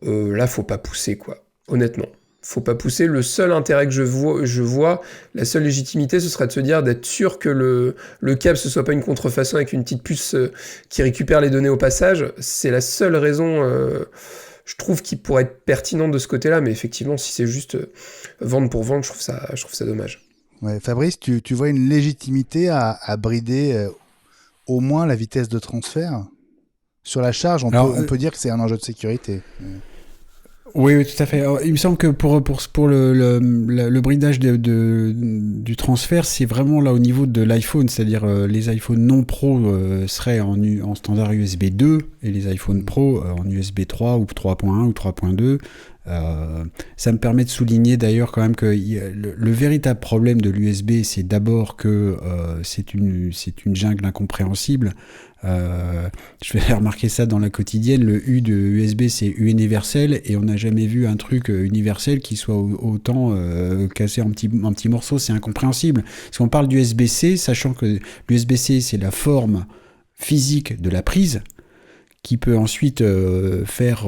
là, faut pas pousser, quoi. Honnêtement. Faut pas pousser. Le seul intérêt que je vois, la seule légitimité, ce serait de se dire d'être sûr que le câble, ce soit pas une contrefaçon avec une petite puce qui récupère les données au passage. C'est la seule raison, je trouve, qui pourrait être pertinente de ce côté-là. Mais effectivement, si c'est juste vendre pour vendre, je trouve ça dommage. Ouais, Fabrice, tu vois une légitimité à brider au moins la vitesse de transfert sur la charge. On peut dire que c'est un enjeu de sécurité. Oui, tout à fait. Alors, il me semble que pour le bridage du transfert, c'est vraiment là au niveau de l'iPhone, c'est-à-dire les iPhones non Pro seraient en standard USB 2 et les iPhones Pro en USB 3 ou 3.1 ou 3.2. Ça me permet de souligner d'ailleurs quand même que le véritable problème de l'USB, c'est d'abord que c'est une jungle incompréhensible. Je vais remarquer ça dans la quotidienne. Le U de USB, c'est U universel, et on n'a jamais vu un truc universel qui soit autant cassé en petits morceaux. C'est incompréhensible. Parce qu'on parle d'USB-C, sachant que l'USB-C, c'est la forme physique de la prise, qui peut ensuite faire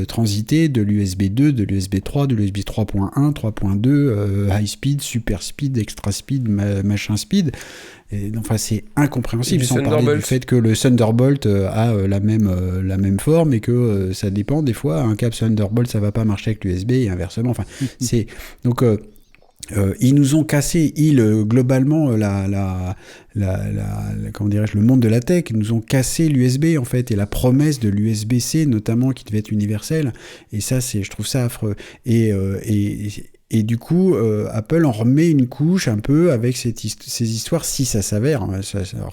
transiter de l'USB 2, de l'USB 3, de l'USB 3.1, 3.2, high speed, super speed, extra speed, machin speed. Et, enfin, c'est incompréhensible, sans parler du fait que le Thunderbolt a la même forme et que ça dépend des fois. Un câble Thunderbolt, ça va pas marcher avec l'USB et inversement. Enfin, c'est donc ils nous ont cassé, globalement, comment dirais-je, le monde de la tech. Ils nous ont cassé l'USB, en fait, et la promesse de l'USB-C, notamment, qui devait être universelle. Et ça, je trouve ça affreux. Et du coup, Apple en remet une couche un peu avec ces histoires, si ça s'avère. Hein,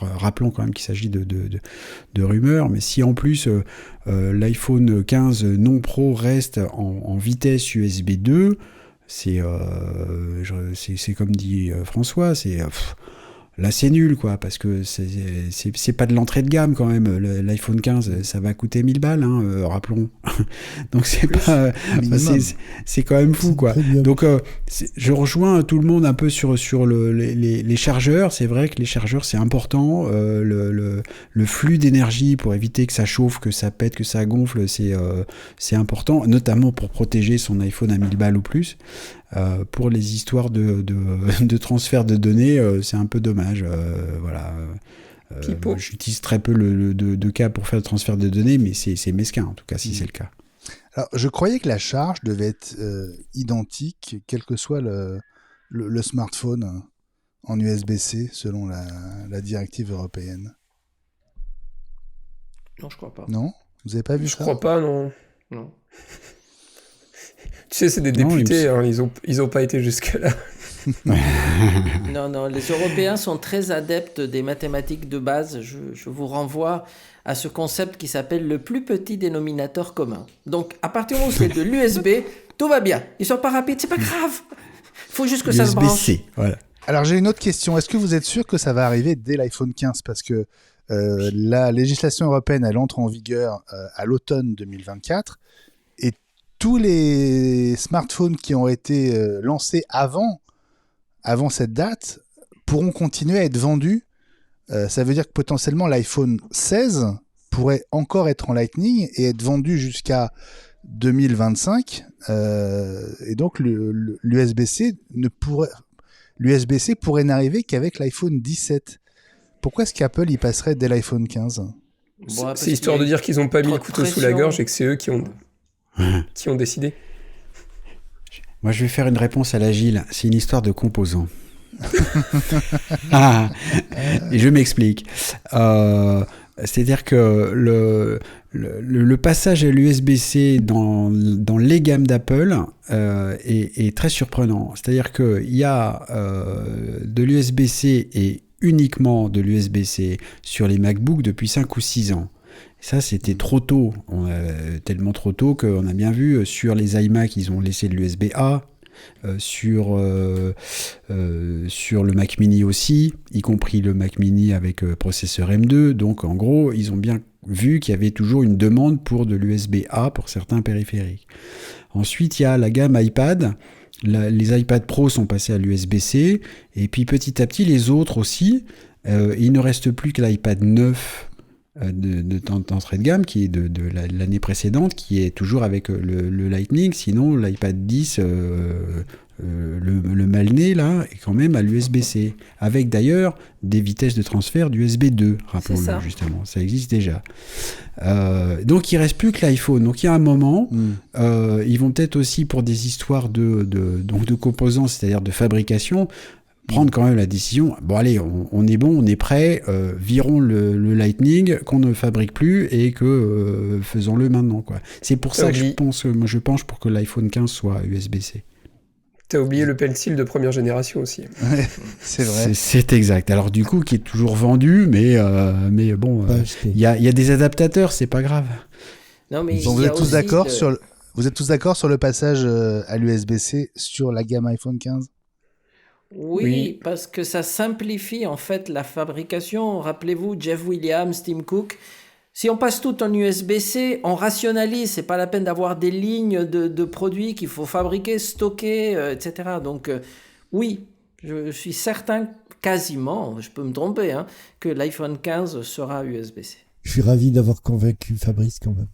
rappelons quand même qu'il s'agit de rumeurs, mais si en plus l'iPhone 15 non Pro reste en vitesse USB 2, c'est comme dit François, là c'est nul, quoi, parce que c'est pas de l'entrée de gamme quand même. L'iPhone 15, ça va coûter 1000 balles, hein, rappelons. Donc c'est pas, c'est quand même fou, quoi. Donc je rejoins tout le monde un peu sur les chargeurs. C'est vrai que les chargeurs c'est important. Le flux d'énergie pour éviter que ça chauffe, que ça pète, que ça gonfle, c'est important, notamment pour protéger son iPhone à 1000 balles ou plus. Pour les histoires de transfert de données, c'est un peu dommage. Voilà. J'utilise très peu de cas pour faire le transfert de données, mais c'est mesquin, en tout cas, si c'est le cas. Alors, je croyais que la charge devait être identique, quel que soit le smartphone en USB-C, selon la directive européenne. Non, je crois pas. Non ? Vous n'avez pas vu ça ? Je crois pas, non. Tu sais, c'est des députés, hein, ils ont pas été jusque-là. Non, les Européens sont très adeptes des mathématiques de base. Je vous renvoie à ce concept qui s'appelle le plus petit dénominateur commun. Donc, à partir du moment où c'est de l'USB, tout va bien. Ils sont pas rapides, c'est pas grave. Il faut juste que ça se branche. USB-C, voilà. Alors, j'ai une autre question. Est-ce que vous êtes sûr que ça va arriver dès l'iPhone 15 ? Parce que la législation européenne, elle entre en vigueur à l'automne 2024. Et tous les smartphones qui ont été lancés avant cette date pourront continuer à être vendus. Ça veut dire que potentiellement l'iPhone 16 pourrait encore être en Lightning et être vendu jusqu'à 2025. Et donc l'USB-C pourrait n'arriver qu'avec l'iPhone 17. Pourquoi est-ce qu'Apple y passerait dès l'iPhone 15 ? C'est histoire de dire qu'ils n'ont pas mis le couteau sous la gorge et que c'est eux qui ont décidé. Moi, je vais faire une réponse à l'agile. C'est une histoire de composants. Et je m'explique. C'est-à-dire que le passage à l'USB-C dans les gammes d'Apple est très surprenant. C'est-à-dire qu'il y a de l'USB-C et uniquement de l'USB-C sur les MacBooks depuis 5 ou 6 ans. Ça, c'était trop tôt. Tellement trop tôt qu'on a bien vu sur les iMac, ils ont laissé de l'USB-A. Sur le Mac Mini aussi, y compris le Mac Mini avec processeur M2. Donc, en gros, ils ont bien vu qu'il y avait toujours une demande pour de l'USB-A pour certains périphériques. Ensuite, il y a la gamme iPad. Les iPad Pro sont passés à l'USB-C. Et puis, petit à petit, les autres aussi. Il ne reste plus que l'iPad 9 d'entrée de gamme qui est de l'année précédente, qui est toujours avec le Lightning. Sinon l'iPad 10 le mal né là est quand même à l'USB-C, avec d'ailleurs des vitesses de transfert d'USB 2, rappelons-le, justement, ça existe déjà. Donc il reste plus que l'iPhone. Donc il y a un moment ils vont peut-être aussi, pour des histoires de composants, c'est-à-dire de fabrication, prendre quand même la décision, bon allez, on est bon, on est prêt, virons le Lightning qu'on ne fabrique plus et que faisons-le maintenant, quoi. C'est pour ça que je penche pour que l'iPhone 15 soit USB-C. T'as oublié le pencil de première génération aussi. Ouais, c'est vrai. C'est exact. Alors du coup, qui est toujours vendu, mais bon, il y a des adaptateurs, c'est pas grave. Non, mais vous êtes tous d'accord vous êtes tous d'accord sur le passage à l'USB-C sur la gamme iPhone 15 ? Oui, parce que ça simplifie en fait la fabrication. Rappelez-vous, Jeff Williams, Tim Cook. Si on passe tout en USB-C, on rationalise. C'est pas la peine d'avoir des lignes de produits qu'il faut fabriquer, stocker, etc. Donc oui, je suis certain, quasiment, je peux me tromper, que l'iPhone 15 sera USB-C. Je suis ravi d'avoir convaincu Fabrice quand même.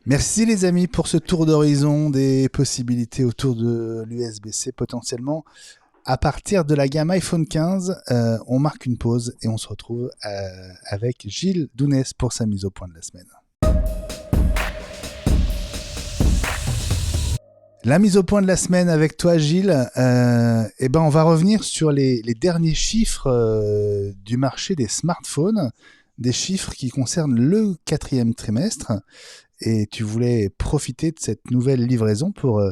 Merci les amis pour ce tour d'horizon des possibilités autour de l'USB-C potentiellement. À partir de la gamme iPhone 15, on marque une pause et on se retrouve avec Gilles Dounès pour sa mise au point de la semaine. La mise au point de la semaine avec toi Gilles, on va revenir sur les derniers chiffres du marché des smartphones, des chiffres qui concernent le 4e trimestre. Et tu voulais profiter de cette nouvelle livraison pour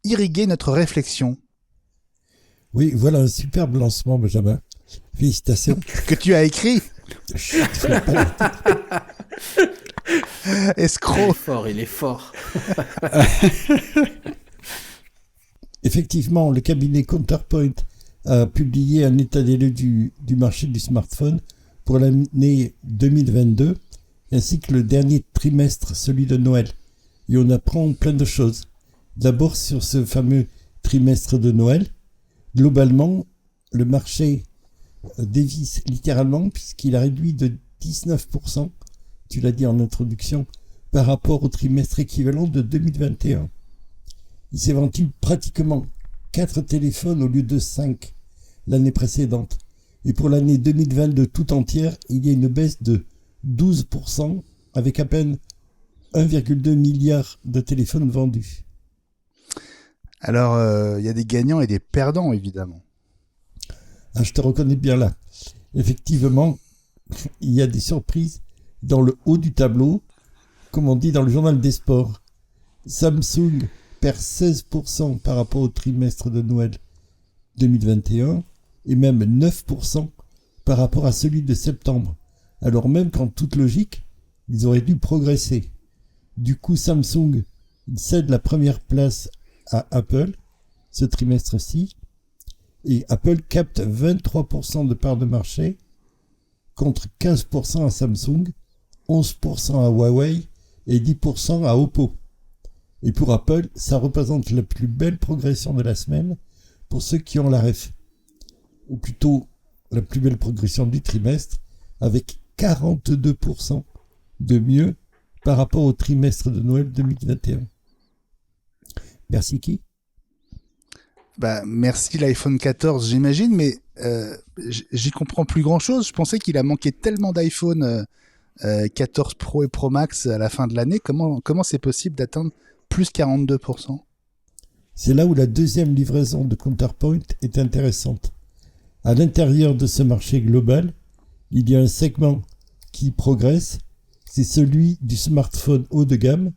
irriguer notre réflexion. Oui, voilà un superbe lancement, Benjamin. Félicitations. Que tu as écrit. Escroc. Il est fort. Effectivement, le cabinet Counterpoint a publié un état des lieux du marché du smartphone pour l'année 2022, ainsi que le dernier trimestre, celui de Noël. Et on apprend plein de choses. D'abord, sur ce fameux trimestre de Noël, globalement, le marché dévisse littéralement puisqu'il a réduit de 19%, tu l'as dit en introduction, par rapport au trimestre équivalent de 2021. Il s'est vendu pratiquement 4 téléphones au lieu de 5 l'année précédente. Et pour l'année 2022 tout entière, il y a une baisse de 12% avec à peine 1,2 milliard de téléphones vendus. Alors, il y a des gagnants et des perdants, évidemment. Ah, je te reconnais bien là. Effectivement, il y a des surprises dans le haut du tableau, comme on dit dans le journal des sports. Samsung perd 16% par rapport au trimestre de Noël 2021 et même 9% par rapport à celui de septembre. Alors même qu'en toute logique, ils auraient dû progresser. Du coup, Samsung il cède la première place à Apple ce trimestre-ci et Apple capte 23% de part de marché contre 15% à Samsung, 11% à Huawei et 10% à Oppo. Et pour Apple, ça représente la plus belle progression de la semaine pour ceux qui ont la ref. Ou plutôt la plus belle progression du trimestre avec 42% de mieux par rapport au trimestre de Noël 2021. Merci qui ? Merci l'iPhone 14, j'imagine, mais j'y comprends plus grand-chose. Je pensais qu'il a manqué tellement d'iPhone 14 Pro et Pro Max à la fin de l'année. Comment c'est possible d'atteindre plus 42%? C'est là où la deuxième livraison de Counterpoint est intéressante. À l'intérieur de ce marché global, il y a un segment qui progresse, c'est celui du smartphone haut de gamme,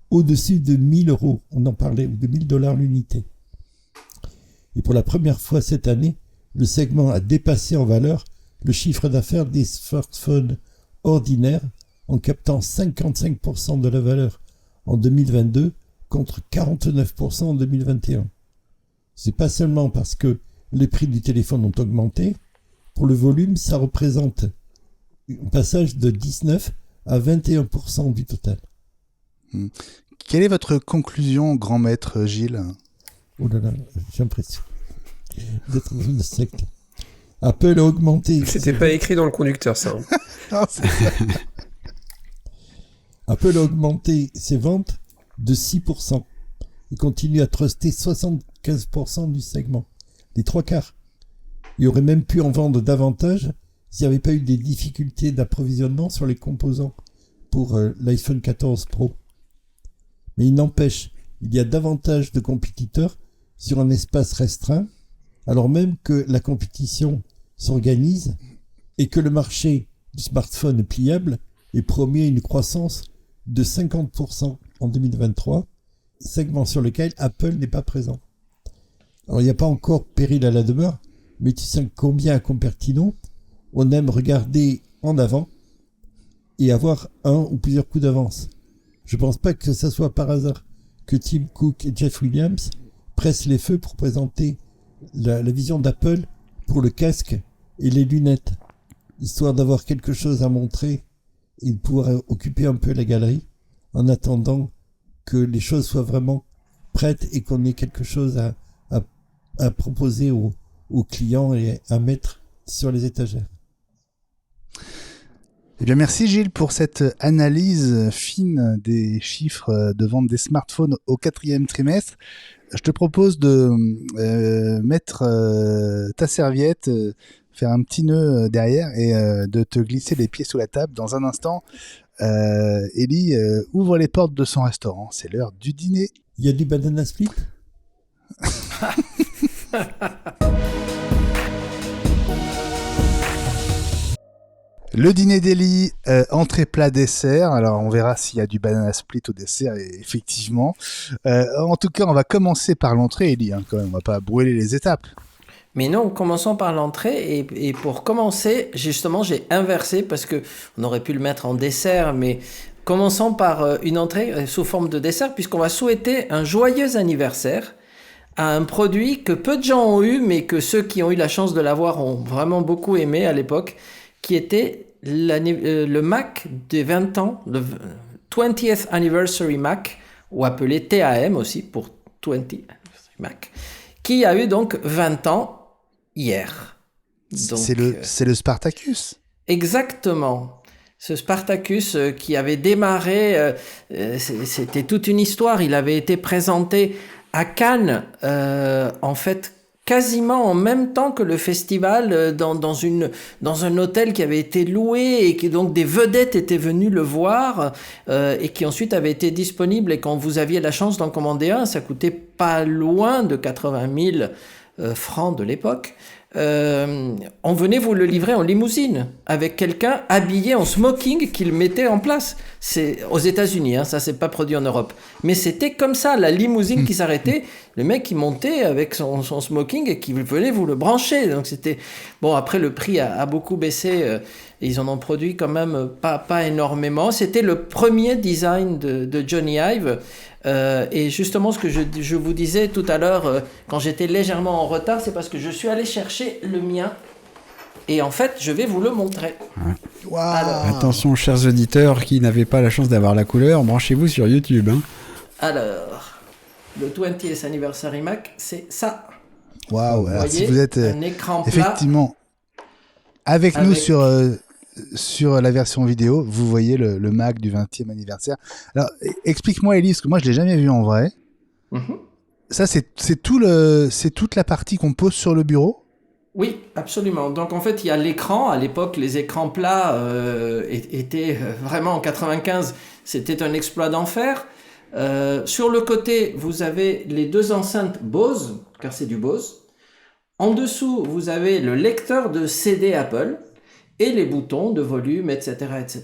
au-dessus de 1000 €, on en parlait, ou de 1000 $ l'unité. Et pour la première fois cette année, le segment a dépassé en valeur le chiffre d'affaires des smartphones ordinaires en captant 55% de la valeur en 2022 contre 49% en 2021. C'est pas seulement parce que les prix du téléphone ont augmenté, pour le volume, ça représente un passage de 19 à 21% du total. Quelle est votre conclusion, grand maître Gilles ? Oh là là, j'ai l'impression d'être dans une secte. Apple a augmenté... C'était pas écrit dans le conducteur, ça. Non, c'est ça. Apple a augmenté ses ventes de 6% et continue à truster 75% du segment, les 3/4. Il aurait même pu en vendre davantage s'il n'y avait pas eu des difficultés d'approvisionnement sur les composants pour l'iPhone 14 Pro. Mais il n'empêche, il y a davantage de compétiteurs sur un espace restreint, alors même que la compétition s'organise et que le marché du smartphone pliable est promis à une croissance de 50% en 2023, segment sur lequel Apple n'est pas présent. Alors il n'y a pas encore péril à la demeure, mais tu sais combien à Cupertino, on aime regarder en avant et avoir un ou plusieurs coups d'avance. Je pense pas que ça soit par hasard que Tim Cook et Jeff Williams pressent les feux pour présenter la vision d'Apple pour le casque et les lunettes, histoire d'avoir quelque chose à montrer et de pouvoir occuper un peu la galerie en attendant que les choses soient vraiment prêtes et qu'on ait quelque chose à proposer aux clients et à mettre sur les étagères. Eh bien, merci Gilles pour cette analyse fine des chiffres de vente des smartphones au 4e trimestre. Je te propose de mettre ta serviette, faire un petit nœud derrière et de te glisser les pieds sous la table. Dans un instant, Ellie ouvre les portes de son restaurant. C'est l'heure du dîner. Il y a du banana split? Le dîner d'Ellie, entrée, plat, dessert. Alors, on verra s'il y a du banana split au dessert, effectivement. En tout cas, on va commencer par l'entrée, Ellie, hein, quand même. On va pas brûler les étapes. Mais non, commençons par l'entrée. Et pour commencer, justement, j'ai inversé parce qu'on aurait pu le mettre en dessert, mais commençons par une entrée sous forme de dessert, puisqu'on va souhaiter un joyeux anniversaire à un produit que peu de gens ont eu, mais que ceux qui ont eu la chance de l'avoir ont vraiment beaucoup aimé à l'époque, qui était le Mac des 20 ans, le 20th Anniversary Mac, ou appelé TAM aussi, pour 20th Anniversary Mac, qui a eu donc 20 ans hier. Donc, c'est le Spartacus. Exactement. Ce Spartacus qui avait démarré, c'était toute une histoire, il avait été présenté à Cannes, en fait, quasiment en même temps que le festival, dans un hôtel qui avait été loué et qui donc des vedettes étaient venues le voir et qui ensuite avait été disponible. Et quand vous aviez la chance d'en commander un, ça coûtait pas loin de 80 000 francs de l'époque. On venait vous le livrer en limousine avec quelqu'un habillé en smoking qu'il mettait en place. C'est aux États-Unis, hein, ça c'est pas produit en Europe, mais c'était comme ça, la limousine qui s'arrêtait, le mec qui montait avec son smoking et qui venait vous le brancher. Donc c'était bon. Après le prix a beaucoup baissé. Et ils en ont produit quand même pas énormément. C'était le premier design de Jony Ive. Et justement, ce que je vous disais tout à l'heure, quand j'étais légèrement en retard, c'est parce que je suis allé chercher le mien. Et en fait, je vais vous le montrer. Wow. Alors, attention, chers auditeurs qui n'avaient pas la chance d'avoir la couleur, branchez-vous sur YouTube. Hein. Alors, le 20th Anniversary Mac, c'est ça. Waouh. Alors, si vous êtes un écran plat, effectivement avec nous sur la version vidéo, vous voyez le Mac du 20e anniversaire. Alors, explique-moi, Ellie, parce que moi, je l'ai jamais vu en vrai. Mm-hmm. Ça, c'est toute la partie qu'on pose sur le bureau? Oui, absolument. Donc en fait, il y a l'écran. À l'époque, les écrans plats étaient vraiment en 95, c'était un exploit d'enfer. Sur le côté, vous avez les deux enceintes Bose, car c'est du Bose. En dessous, vous avez le lecteur de CD Apple et les boutons de volume, etc., etc.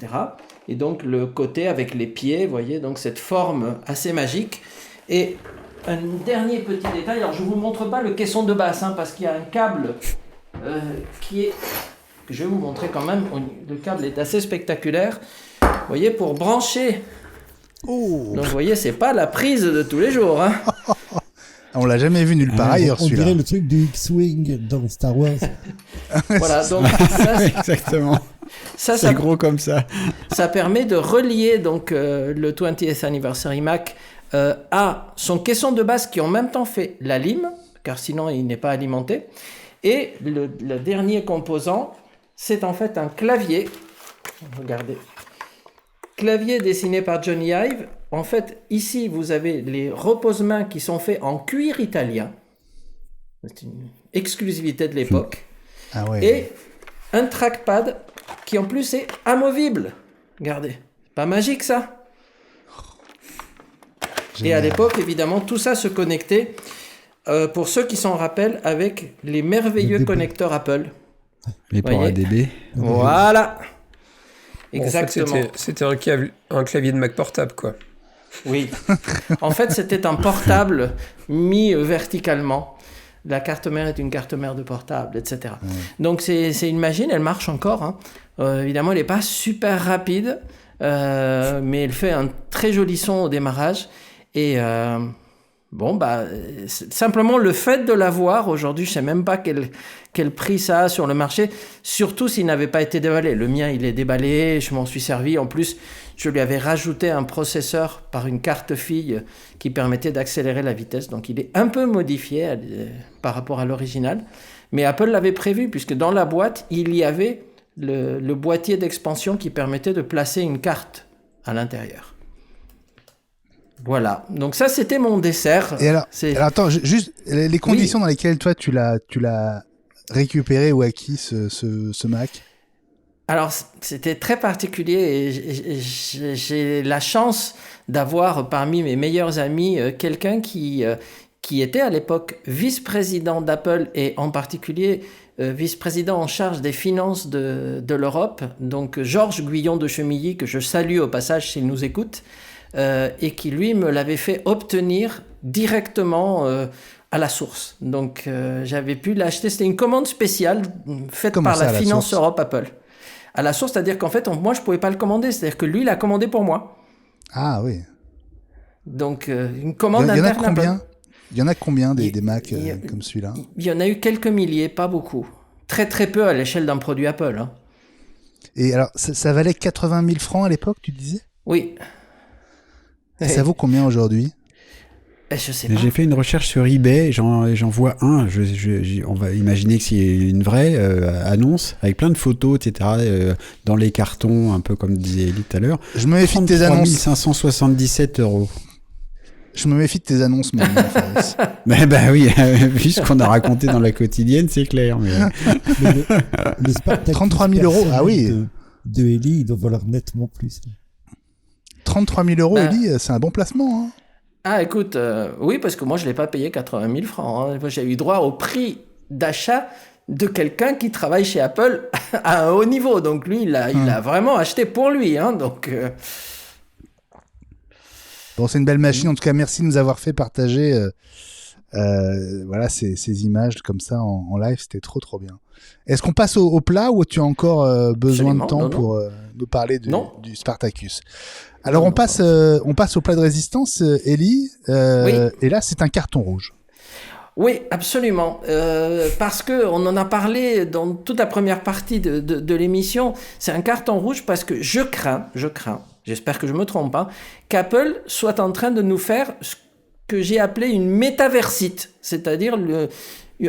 Et donc le côté avec les pieds, vous voyez, donc cette forme assez magique. Et un dernier petit détail, alors je ne vous montre pas le caisson de basse, hein, parce qu'il y a un câble que je vais vous montrer quand même. Le câble est assez spectaculaire. Vous voyez, pour brancher. Oh. Donc vous voyez, c'est pas la prise de tous les jours. Hein. On l'a jamais vu nulle part ailleurs, on celui-là. dirait le truc du X-Wing dans Star Wars. Voilà, donc ça, Exactement. C'est gros comme ça. Ça permet de relier donc le 20th Anniversary Mac à son caisson de base qui en même temps fait la lime, car sinon il n'est pas alimenté. Et le dernier composant, c'est en fait un clavier. Regardez. Clavier dessiné par Jony Ive. En fait, ici, vous avez les repose-mains qui sont faits en cuir italien. C'est une exclusivité de l'époque. Ah ouais. Et un trackpad qui en plus est amovible. Regardez. Pas magique ça? Et à l'époque, évidemment, tout ça se connectait, pour ceux qui s'en rappellent, avec les merveilleux connecteurs Apple. Les ports ADB. Voilà. Exactement. En fait, c'était un clavier de Mac portable, quoi. Oui. En fait, c'était un portable mis verticalement. La carte mère est une carte mère de portable, etc. Ouais. Donc, c'est une machine, elle marche encore. Hein. Évidemment, elle n'est pas super rapide, mais elle fait un très joli son au démarrage. Et simplement le fait de l'avoir, aujourd'hui, je ne sais même pas quel prix ça a sur le marché, surtout s'il n'avait pas été déballé. Le mien, il est déballé, je m'en suis servi. En plus, je lui avais rajouté un processeur par une carte fille qui permettait d'accélérer la vitesse. Donc, il est un peu modifié par rapport à l'original. Mais Apple l'avait prévu, puisque dans la boîte, il y avait le boîtier d'expansion qui permettait de placer une carte à l'intérieur. Voilà, donc ça c'était mon dessert. Et alors attends, juste les conditions dans lesquelles toi tu l'as récupéré ou acquis ce Mac. Alors c'était très particulier et j'ai la chance d'avoir parmi mes meilleurs amis quelqu'un qui était à l'époque vice-président d'Apple et en particulier vice-président en charge des finances de l'Europe, donc Georges Guyon de Chemilly, que je salue au passage s'il nous écoute, et qui lui me l'avait fait obtenir directement à la source. Donc j'avais pu l'acheter, c'était une commande spéciale faite par la Finance Europe Apple. À la source, c'est-à-dire qu'en fait, moi je ne pouvais pas le commander, c'est-à-dire que lui il a commandé pour moi. Ah oui. Donc une commande interne Apple. Il y en a combien des Mac comme celui-là? Il y en a eu quelques milliers, pas beaucoup. Très très peu à l'échelle d'un produit Apple. Hein. Et alors, ça valait 80 000 francs à l'époque, tu disais? Oui. Et ça vaut combien aujourd'hui? Je sais pas. J'ai fait une recherche sur eBay, j'en vois un. On va imaginer que c'est une vraie annonce avec plein de photos, etc. Dans les cartons, un peu comme disait Elie tout à l'heure. Je me méfie de tes annonces. 577 €. Je me méfie de tes annonces, maintenant. Ben oui, vu ce qu'on a raconté dans la quotidienne, c'est clair. Mais le Spartacus 33 000 €, ah oui. De Elie, il doit valoir nettement plus. 33 000 €, Elie, c'est un bon placement. Hein. Ah, écoute, oui, parce que moi, je ne l'ai pas payé 80 000 francs. Hein. Moi, j'ai eu droit au prix d'achat de quelqu'un qui travaille chez Apple à un haut niveau. Donc, lui, il a vraiment acheté pour lui. Hein. Donc... Bon, c'est une belle machine. En tout cas, merci de nous avoir fait partager voilà, ces images comme ça en live. C'était trop, trop bien. Est-ce qu'on passe au plat ou tu as encore besoin de temps pour nous parler du Spartacus? Alors, on passe au plat de résistance, Elie. Oui. Et là, c'est un carton rouge. Oui, absolument. Parce qu'on en a parlé dans toute la première partie de l'émission. C'est un carton rouge parce que je crains, j'espère que je ne me trompe pas, qu'Apple soit en train de nous faire ce que j'ai appelé une métaversite, c'est-à-dire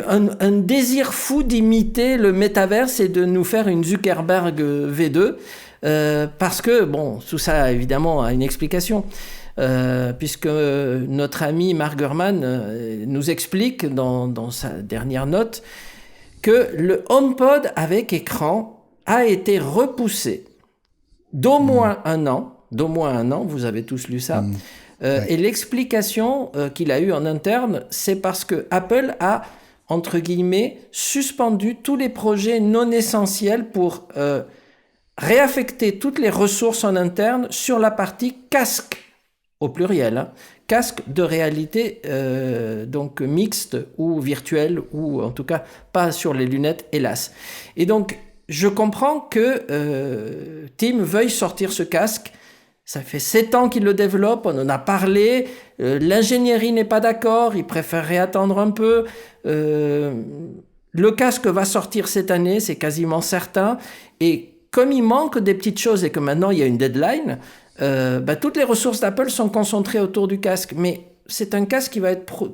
un désir fou d'imiter le métaverse et de nous faire une Zuckerberg V2, parce que, bon, tout ça évidemment a une explication. Puisque notre ami Mark Gurman nous explique dans sa dernière note que le HomePod avec écran a été repoussé d'au moins un an, vous avez tous lu ça, et l'explication qu'il a eue en interne, c'est parce que Apple a, entre guillemets, suspendu tous les projets non essentiels pour réaffecter toutes les ressources en interne sur la partie casque, au pluriel, hein, casque de réalité donc mixte ou virtuelle, ou en tout cas pas sur les lunettes, hélas. Et donc, je comprends que Tim veuille sortir ce casque. Ça fait 7 ans qu'il le développe, on en a parlé, l'ingénierie n'est pas d'accord, il préférerait attendre un peu. Le casque va sortir cette année, c'est quasiment certain. Et comme il manque des petites choses et que maintenant il y a une deadline, toutes les ressources d'Apple sont concentrées autour du casque. Mais c'est un casque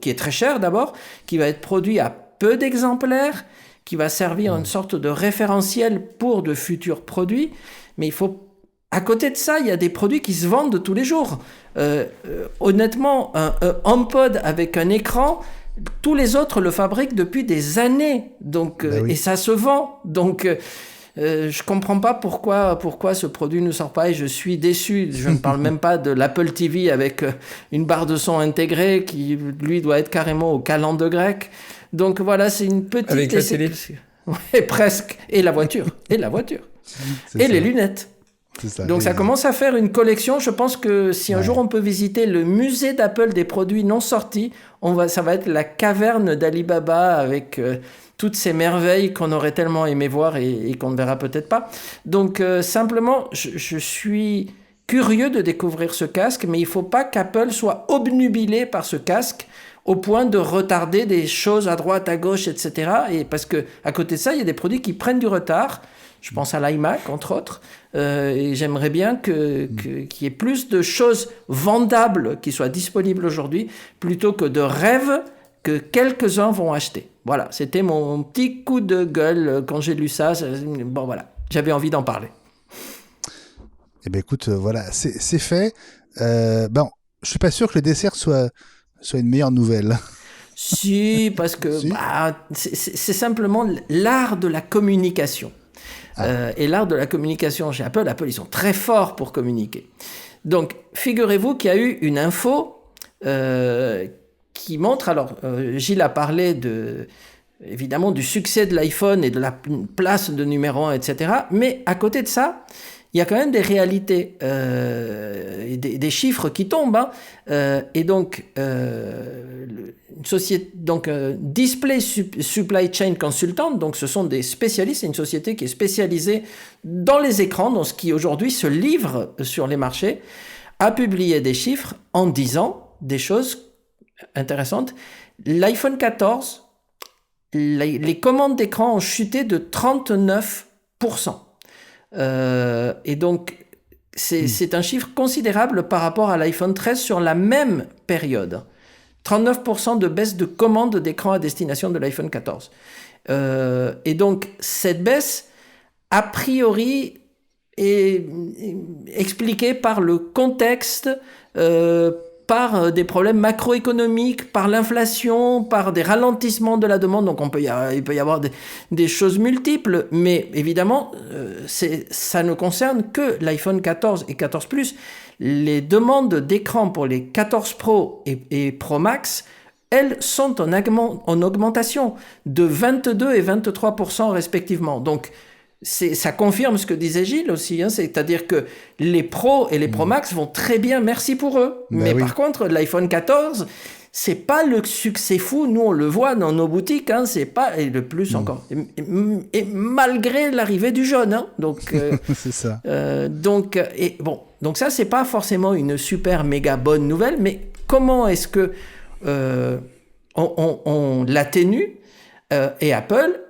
qui est très cher d'abord, qui va être produit à peu d'exemplaires, qui va servir une sorte de référentiel pour de futurs produits. Mais il faut... À côté de ça, il y a des produits qui se vendent tous les jours. Honnêtement, un HomePod avec un écran, tous les autres le fabriquent depuis des années. Donc, oui. Et ça se vend. Donc, je comprends pas pourquoi ce produit ne sort pas et je suis déçu. Je ne parle même pas de l'Apple TV avec une barre de son intégrée qui, lui, doit être carrément au calendes grec. Donc, voilà, c'est une petite... Avec la télé. Ouais, presque. Et la voiture. Et les lunettes. Ça, donc ça commence à faire une collection. Je pense que si un jour on peut visiter le musée d'Apple des produits non sortis, ça va être la caverne d'Alibaba avec toutes ces merveilles qu'on aurait tellement aimé voir et qu'on ne verra peut-être pas. Donc simplement, je suis curieux de découvrir ce casque, mais il ne faut pas qu'Apple soit obnubilé par ce casque au point de retarder des choses à droite, à gauche, etc. Et parce qu'à côté de ça, il y a des produits qui prennent du retard. Je pense à l'iMac, entre autres, et j'aimerais bien qu'il y ait plus de choses vendables qui soient disponibles aujourd'hui, plutôt que de rêves que quelques-uns vont acheter. Voilà, c'était mon petit coup de gueule quand j'ai lu ça. Bon, voilà. j'avais envie d'en parler. Eh bien écoute, voilà, c'est fait. Bon, je suis pas sûr que le dessert soit une meilleure nouvelle. Si, parce que Si. c'est simplement l'art de la communication. Et l'art de la communication chez Apple, ils sont très forts pour communiquer. Donc, figurez-vous qu'il y a eu une info qui montre, alors Gilles a parlé évidemment du succès de l'iPhone et de la place de numéro 1, etc. Mais à côté de ça, il y a quand même des réalités, et des chiffres qui tombent. Et donc, une société, Display Supply Chain Consultant, donc ce sont des spécialistes, c'est une société qui est spécialisée dans les écrans, dans ce qui aujourd'hui se livre sur les marchés, a publié des chiffres en disant des choses intéressantes. L'iPhone 14, les commandes d'écran ont chuté de 39%. Et donc, c'est un chiffre considérable par rapport à l'iPhone 13 sur la même période. 39% de baisse de commandes d'écran à destination de l'iPhone 14. Et donc, cette baisse, a priori, est expliquée par le contexte, par des problèmes macroéconomiques, par l'inflation, par des ralentissements de la demande. Donc il peut y avoir des choses multiples, mais évidemment, ça ne concerne que l'iPhone 14 et 14 Plus. Les demandes d'écran pour les 14 Pro et Pro Max, elles sont en augmentation de 22 et 23% respectivement. Donc, ça confirme ce que disait Gilles aussi, c'est-à-dire que les Pro et les Pro Max vont très bien, merci pour eux. Mais par contre, l'iPhone 14, c'est pas le succès fou, nous on le voit dans nos boutiques, c'est pas, et le plus encore, et malgré l'arrivée du jaune, donc c'est ça. Donc ça c'est pas forcément une super méga bonne nouvelle, mais comment est-ce que on l'atténue, et Apple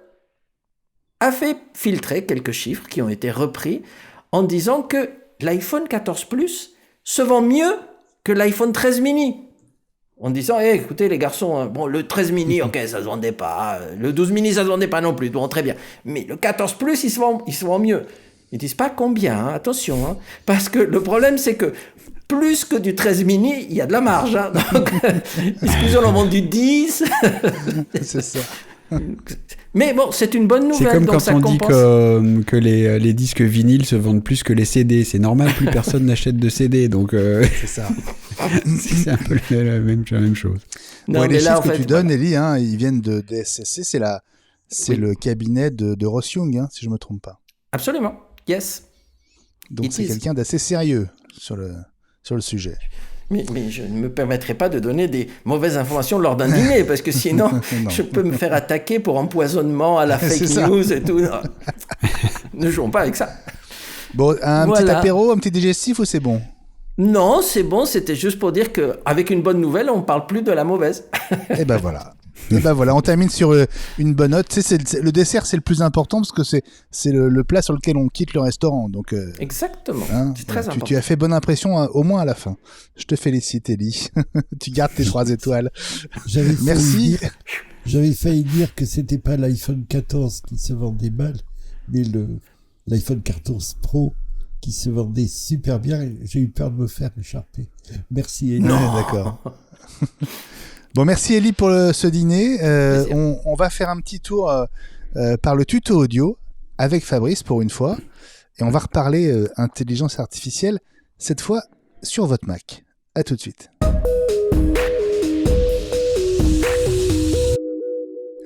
a fait filtrer quelques chiffres qui ont été repris en disant que l'iPhone 14 Plus se vend mieux que l'iPhone 13 mini. En disant, écoutez les garçons, le 13 mini, ok, ça se vendait pas, le 12 mini, ça se vendait pas non plus, bon, très bien. Mais le 14 Plus, il se vend mieux. Ils disent pas combien, attention, parce que le problème, c'est que plus que du 13 mini, il y a de la marge. Donc, est-ce qu'ils en ont vendu 10 C'est ça. Mais bon, c'est une bonne nouvelle. C'est comme donc quand ça on compense. dit que les disques vinyles se vendent plus que les CD. C'est normal, plus personne n'achète de CD. Donc c'est ça. c'est un peu la même chose. Non, les mais là, chiffres en que fait, tu donnes, Elie, ils viennent de DSCC. C'est le cabinet de Ross Young, si je me trompe pas. Absolument. Yes. Donc It c'est is. quelqu'un d'assez sérieux sur le sujet. Mais je ne me permettrai pas de donner des mauvaises informations lors d'un dîner, parce que sinon, Non. je peux me faire attaquer pour empoisonnement à la C'est fake ça. news et tout. Non. Ne jouons pas avec ça. Bon, un petit Voilà. apéro, un petit digestif ou c'est bon? Non, c'est bon, c'était juste pour dire qu'avec une bonne nouvelle, on ne parle plus de la mauvaise. Et ben voilà. Et ben voilà, on termine sur une bonne note. Tu sais, le dessert, c'est le plus important parce que c'est le plat sur lequel on quitte le restaurant. Donc, Exactement, c'est très tu important. as fait bonne impression au moins à la fin. Je te félicite, Elie. Tu gardes tes 3 étoiles. Merci. J'avais failli dire que c'était pas l'iPhone 14 qui se vendait mal, mais l'iPhone 14 Pro qui se vendait super bien. Et j'ai eu peur de me faire écharper. Merci, Elie. Ouais, d'accord. Bon, merci Elie pour ce dîner. On va faire un petit tour par le tuto audio avec Fabrice pour une fois. Et on va reparler intelligence artificielle, cette fois sur votre Mac. À tout de suite.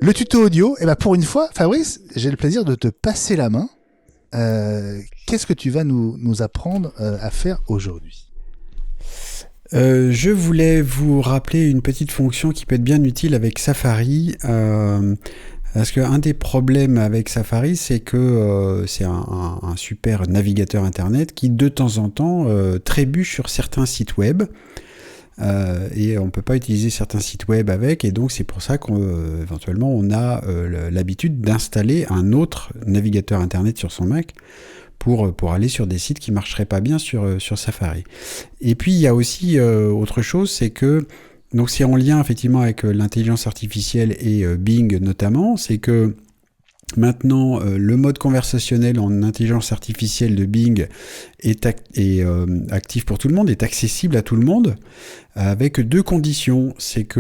Le tuto audio, pour une fois, Fabrice, j'ai le plaisir de te passer la main. Qu'est-ce que tu vas nous apprendre à faire aujourd'hui ? Je voulais vous rappeler une petite fonction qui peut être bien utile avec Safari, parce qu'un des problèmes avec Safari, c'est que c'est un super navigateur internet qui de temps en temps trébuche sur certains sites web, et on ne peut pas utiliser certains sites web avec, et donc c'est pour ça qu'éventuellement on a l'habitude d'installer un autre navigateur internet sur son Mac, pour aller sur des sites qui ne marcheraient pas bien sur Safari. Et puis, il y a aussi autre chose, c'est que, donc c'est en lien effectivement avec l'intelligence artificielle et Bing notamment, c'est que Maintenant, le mode conversationnel en intelligence artificielle de Bing est actif pour tout le monde, est accessible à tout le monde, avec 2 conditions. C'est-à-dire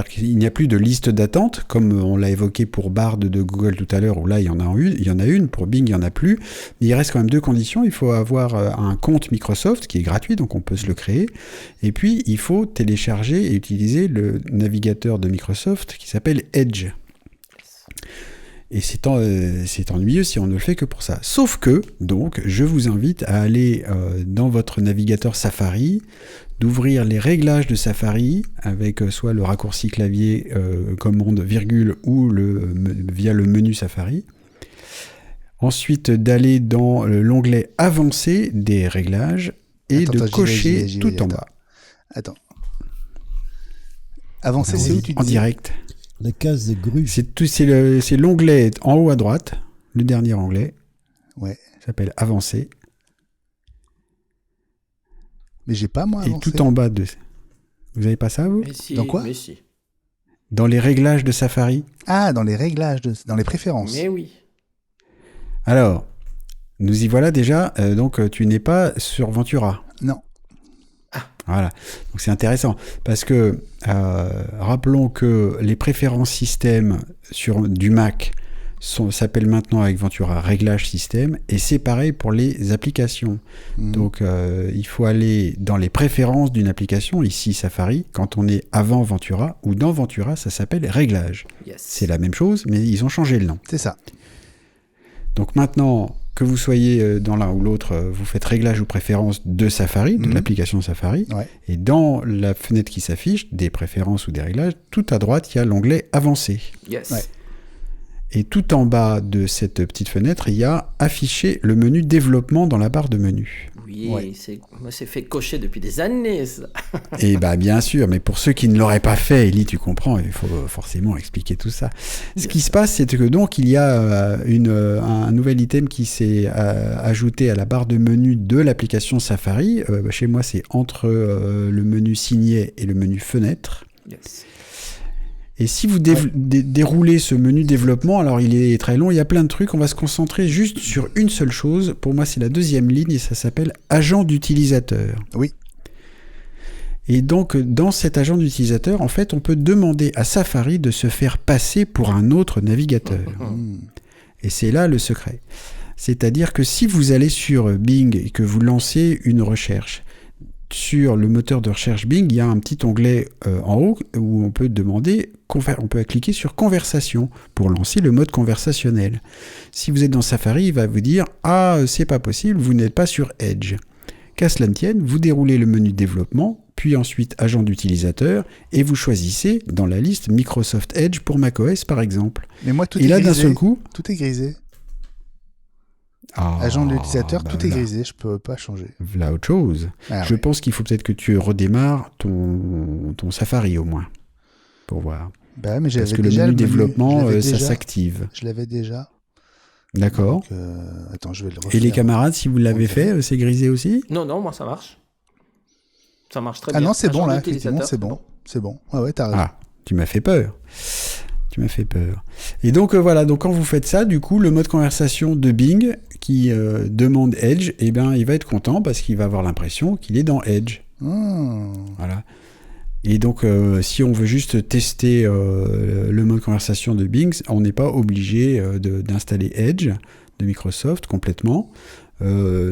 qu'il n'y a plus de liste d'attente, comme on l'a évoqué pour Bard de Google tout à l'heure, où là il y en a une, pour Bing il n'y en a plus. Mais il reste quand même 2 conditions. Il faut avoir un compte Microsoft qui est gratuit, donc on peut se le créer. Et puis il faut télécharger et utiliser le navigateur de Microsoft qui s'appelle Edge. Et c'est ennuyeux si on ne le fait que pour ça. Sauf que, donc, je vous invite à aller dans votre navigateur Safari, d'ouvrir les réglages de Safari avec soit le raccourci clavier commande virgule ou via le menu Safari. Ensuite, d'aller dans l'onglet avancé des réglages et cocher tout en bas. Attends. Avancé, c'est où tu dis ? En direct. La case grue. C'est l'onglet en haut à droite, le dernier onglet. Ouais. Ça s'appelle Avancer. Mais j'ai pas, moi, et avancé. tout en bas de... Vous n'avez pas ça, vous ? Mais si, Dans quoi ? mais si. Dans les réglages de Safari. Ah, dans les réglages, dans les préférences. Mais oui. Alors, nous y voilà déjà. Donc, tu n'es pas sur Ventura. Non. Voilà, donc c'est intéressant parce que rappelons que les préférences système du Mac s'appellent maintenant avec Ventura Réglage système et c'est pareil pour les applications. Donc il faut aller dans les préférences d'une application, ici Safari, quand on est avant Ventura ou dans Ventura, ça s'appelle Réglage. Yes. C'est la même chose, mais ils ont changé le nom. C'est ça. Donc maintenant, que vous soyez dans l'un ou l'autre, vous faites réglage ou préférence de Safari, de l'application Safari, Ouais. et dans la fenêtre qui s'affiche, des préférences ou des réglages, tout à droite, il y a l'onglet Avancé. Yes. Ouais. Et tout en bas de cette petite fenêtre, il y a affiché le menu développement dans la barre de menu. Oui, Ouais. moi c'est fait cocher depuis des années, ça. Et bah bien sûr, mais pour ceux qui ne l'auraient pas fait, Elie, tu comprends, il faut forcément expliquer tout ça. Ce qui se passe, c'est que donc il y a un nouvel item qui s'est ajouté à la barre de menu de l'application Safari. Chez moi, c'est entre le menu signet et le menu fenêtre. Yes. Et si vous déroulez ce menu développement, alors il est très long, il y a plein de trucs, on va se concentrer juste sur une seule chose. Pour moi, c'est la deuxième ligne et ça s'appelle agent d'utilisateur. Oui. Et donc, dans cet agent d'utilisateur, en fait, on peut demander à Safari de se faire passer pour un autre navigateur. Et c'est là le secret. C'est-à-dire que si vous allez sur Bing et que vous lancez une recherche, sur le moteur de recherche Bing, il y a un petit onglet en haut où on peut demander, on peut cliquer sur conversation pour lancer le mode conversationnel. Si vous êtes dans Safari, il va vous dire « Ah, c'est pas possible, vous n'êtes pas sur Edge ». Qu'à cela ne tienne, vous déroulez le menu développement, puis ensuite agent d'utilisateur, et vous choisissez dans la liste Microsoft Edge pour macOS par exemple. Mais moi, tout et est là, grisé. d'un seul coup... Tout est grisé. Ah, Agent d'utilisateur, tout est voilà. grisé, je peux pas changer. Voilà autre chose. Ah, Je ouais. pense qu'il faut peut-être que tu redémarres ton Safari au moins, pour voir. Bah, mais j'avais Parce que le déjà menu le menu, développement, je l'avais ça déjà. s'active. Je l'avais déjà. D'accord. Donc, attends, je vais le refaire. Et les camarades, si vous l'avez Ok. fait, c'est grisé aussi ? Non, moi ça marche. Ça marche très Ah bien. non, c'est Agent bon là, d'utilisateur, effectivement, c'est bon. Ah ouais, t'as raison. Ah, tu m'as fait peur. Tu m'as fait peur. Et donc voilà, donc quand vous faites ça, du coup, le mode conversation de Bing qui demande Edge, eh ben, il va être content parce qu'il va avoir l'impression qu'il est dans Edge. Voilà. Et donc, si on veut juste tester le mode conversation de Bing, on n'est pas obligé d'installer Edge de Microsoft complètement.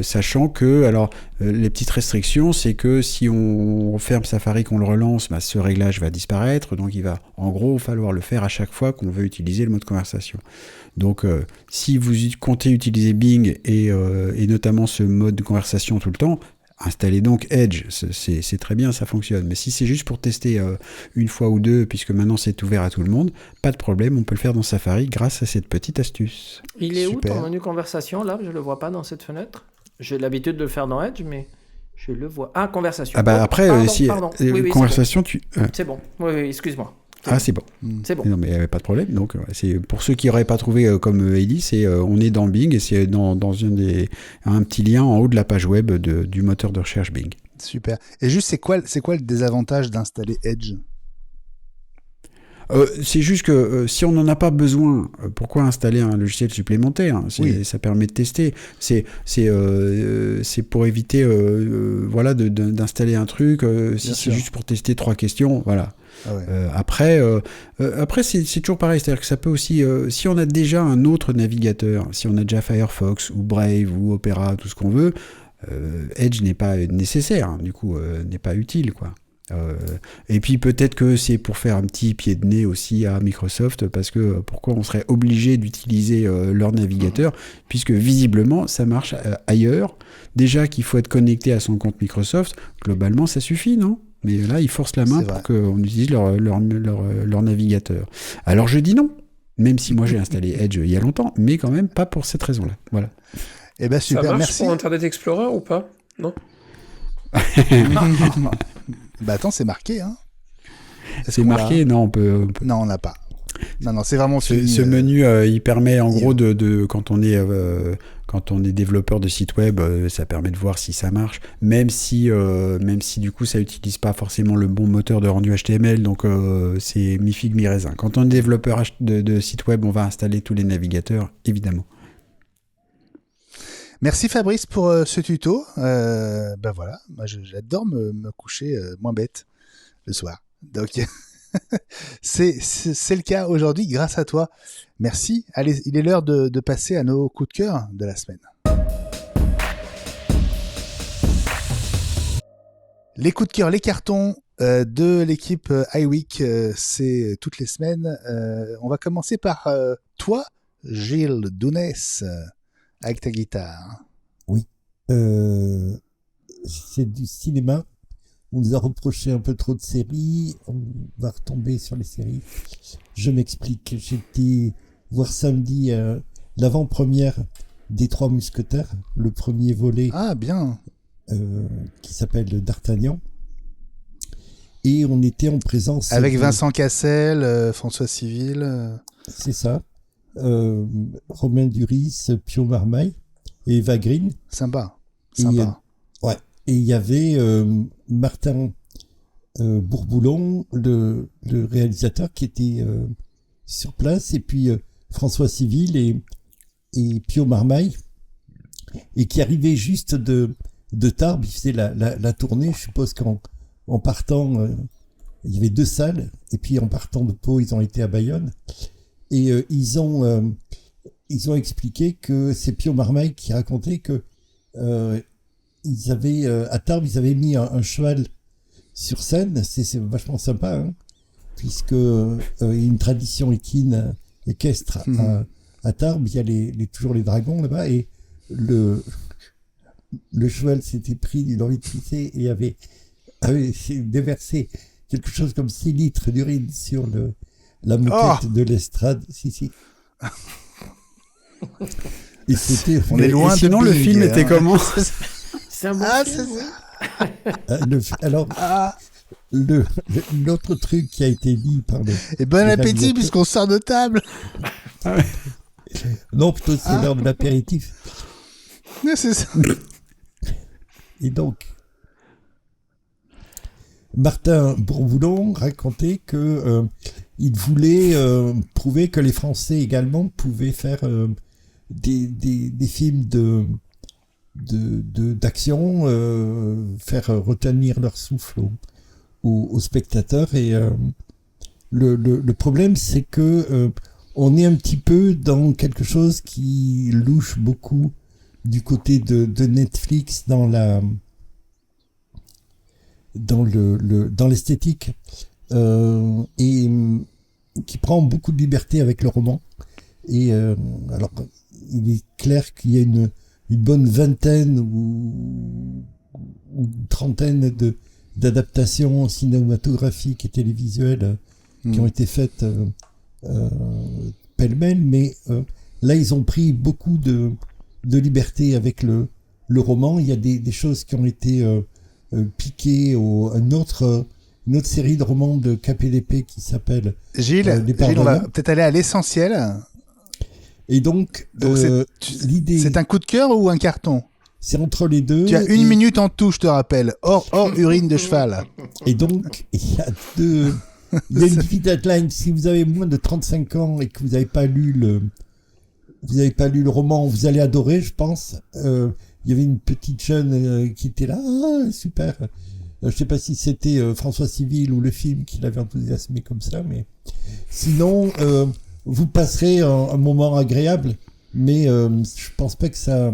Sachant que, alors, les petites restrictions, c'est que si on ferme Safari, qu'on le relance, bah, ce réglage va disparaître, donc il va en gros falloir le faire à chaque fois qu'on veut utiliser le mode conversation. Donc, si vous comptez utiliser Bing et notamment ce mode de conversation tout le temps, installez donc Edge, c'est très bien, ça fonctionne. Mais si c'est juste pour tester une fois ou deux, puisque maintenant c'est ouvert à tout le monde, pas de problème, on peut le faire dans Safari grâce à cette petite astuce. Il est Super. où ton menu conversation là? Je le vois pas dans cette fenêtre. J'ai l'habitude de le faire dans Edge, mais je le vois. Ah, conversation. Ah bah Oh, après, pardon. Oui, conversation, c'est bon. Oui, excuse-moi. Ah, c'est bon. C'est bon. Non, mais pas de problème. Donc, c'est pour ceux qui n'auraient pas trouvé comme Ellie, c'est on est dans Bing et c'est dans un petit lien en haut de la page web du moteur de recherche Bing. Super. Et juste, c'est quoi le désavantage d'installer Edge ? C'est juste que si on n'en a pas besoin, pourquoi installer un logiciel supplémentaire? Ça permet de tester. C'est pour éviter d'installer un truc si c'est juste pour tester 3 questions, voilà. Ah ouais. Après c'est toujours pareil, c'est-à-dire que ça peut aussi, si on a déjà un autre navigateur, si on a déjà Firefox ou Brave ou Opera, tout ce qu'on veut, Edge n'est pas nécessaire, hein, du coup n'est pas utile, quoi. Et puis peut-être que c'est pour faire un petit pied de nez aussi à Microsoft, parce que pourquoi on serait obligé d'utiliser leur navigateur, puisque visiblement ça marche ailleurs. Déjà qu'il faut être connecté à son compte Microsoft, globalement ça suffit, non? Mais là ils forcent la main pour qu'on utilise leur navigateur. Alors je dis non, même si moi j'ai installé Edge il y a longtemps, mais quand même pas pour cette raison-là. Voilà. Eh ben super, ça marche merci. Pour Internet Explorer ou pas? Non. Bah attends, c'est marqué, hein. C'est marqué, non, on peut... Non, on n'a pas. Non, c'est vraiment ce menu, il permet en gros de quand on est développeur de site web, ça permet de voir si ça marche, même si du coup ça utilise pas forcément le bon moteur de rendu HTML, donc c'est mi figue mi raisin. Quand on est développeur de site web, on va installer tous les navigateurs, évidemment. Merci Fabrice pour ce tuto. Ben voilà, moi j'adore me coucher moins bête le soir. Donc c'est le cas aujourd'hui grâce à toi. Merci. Allez, il est l'heure de passer à nos coups de cœur de la semaine. Les coups de cœur, les cartons de l'équipe iWeek, c'est toutes les semaines. On va commencer par toi, Gilles Dounès. Avec ta guitare. Oui. C'est du cinéma. On nous a reproché un peu trop de séries. On va retomber sur les séries. Je m'explique. J'étais voir samedi l'avant-première des 3 Mousquetaires. Le premier volet. Ah, bien. Qui s'appelle D'Artagnan. Et on était en présence... Avec Vincent Cassel, François Civil. C'est ça. Romain Duris, Pio Marmaille et Eva Green. Sympa. Ouais. Et il y avait Martin Bourboulon, le réalisateur, qui était sur place, et puis François Civil et Pio Marmaille, et qui arrivait juste de Tarbes. Il faisait la tournée. Je suppose qu'en partant, il y avait 2 salles, et puis en partant de Pau, ils ont été à Bayonne. Et ils ont expliqué que c'est Pio Marmaille qui racontait que ils avaient à Tarbes, ils avaient mis un cheval sur scène. C'est vachement sympa, hein, puisque il y a une tradition équestre à Tarbes. Il y a toujours les dragons là-bas, et le cheval s'était pris d'une envie de pisser et avait déversé quelque chose comme 6 litres d'urine sur la moquette de l'estrade. Si. Et c'était... On est loin. Sinon, le film était comment? C'est un bon film, oui. Alors, l'autre truc qui a été dit par le... Et bon appétit, puisqu'on sort de table. Non, plutôt c'est l'heure de l'apéritif. C'est ça. Et donc, Martin Bourboulon racontait que il voulait prouver que les Français également pouvaient faire des films d'action, faire retenir leur souffle aux spectateurs. Et le problème, c'est que on est un petit peu dans quelque chose qui louche beaucoup du côté de Netflix dans l'esthétique, et qui prend beaucoup de liberté avec le roman. Et alors, il est clair qu'il y a une bonne vingtaine ou une trentaine d'adaptations cinématographiques et télévisuelles qui ont été faites pêle-mêle, mais là, ils ont pris beaucoup de liberté avec le roman. Il y a des choses qui ont été piquées à une autre série de romans de KPDP qui s'appelle Gilles, on va peut-être aller à l'essentiel. Et donc, l'idée... C'est un coup de cœur ou un carton? C'est entre les deux. Tu as 1 minute en tout, je te rappelle. Hors urine de cheval. Et donc, il y a Il y a une petite deadline. Si vous avez moins de 35 ans et que vous n'avez pas lu le roman, vous allez adorer, je pense. Il y avait une petite jeune qui était là, super. Je sais pas si c'était François Civil ou le film qui l'avait enthousiasmé comme ça, mais sinon, vous passerez un moment agréable, mais je pense pas que ça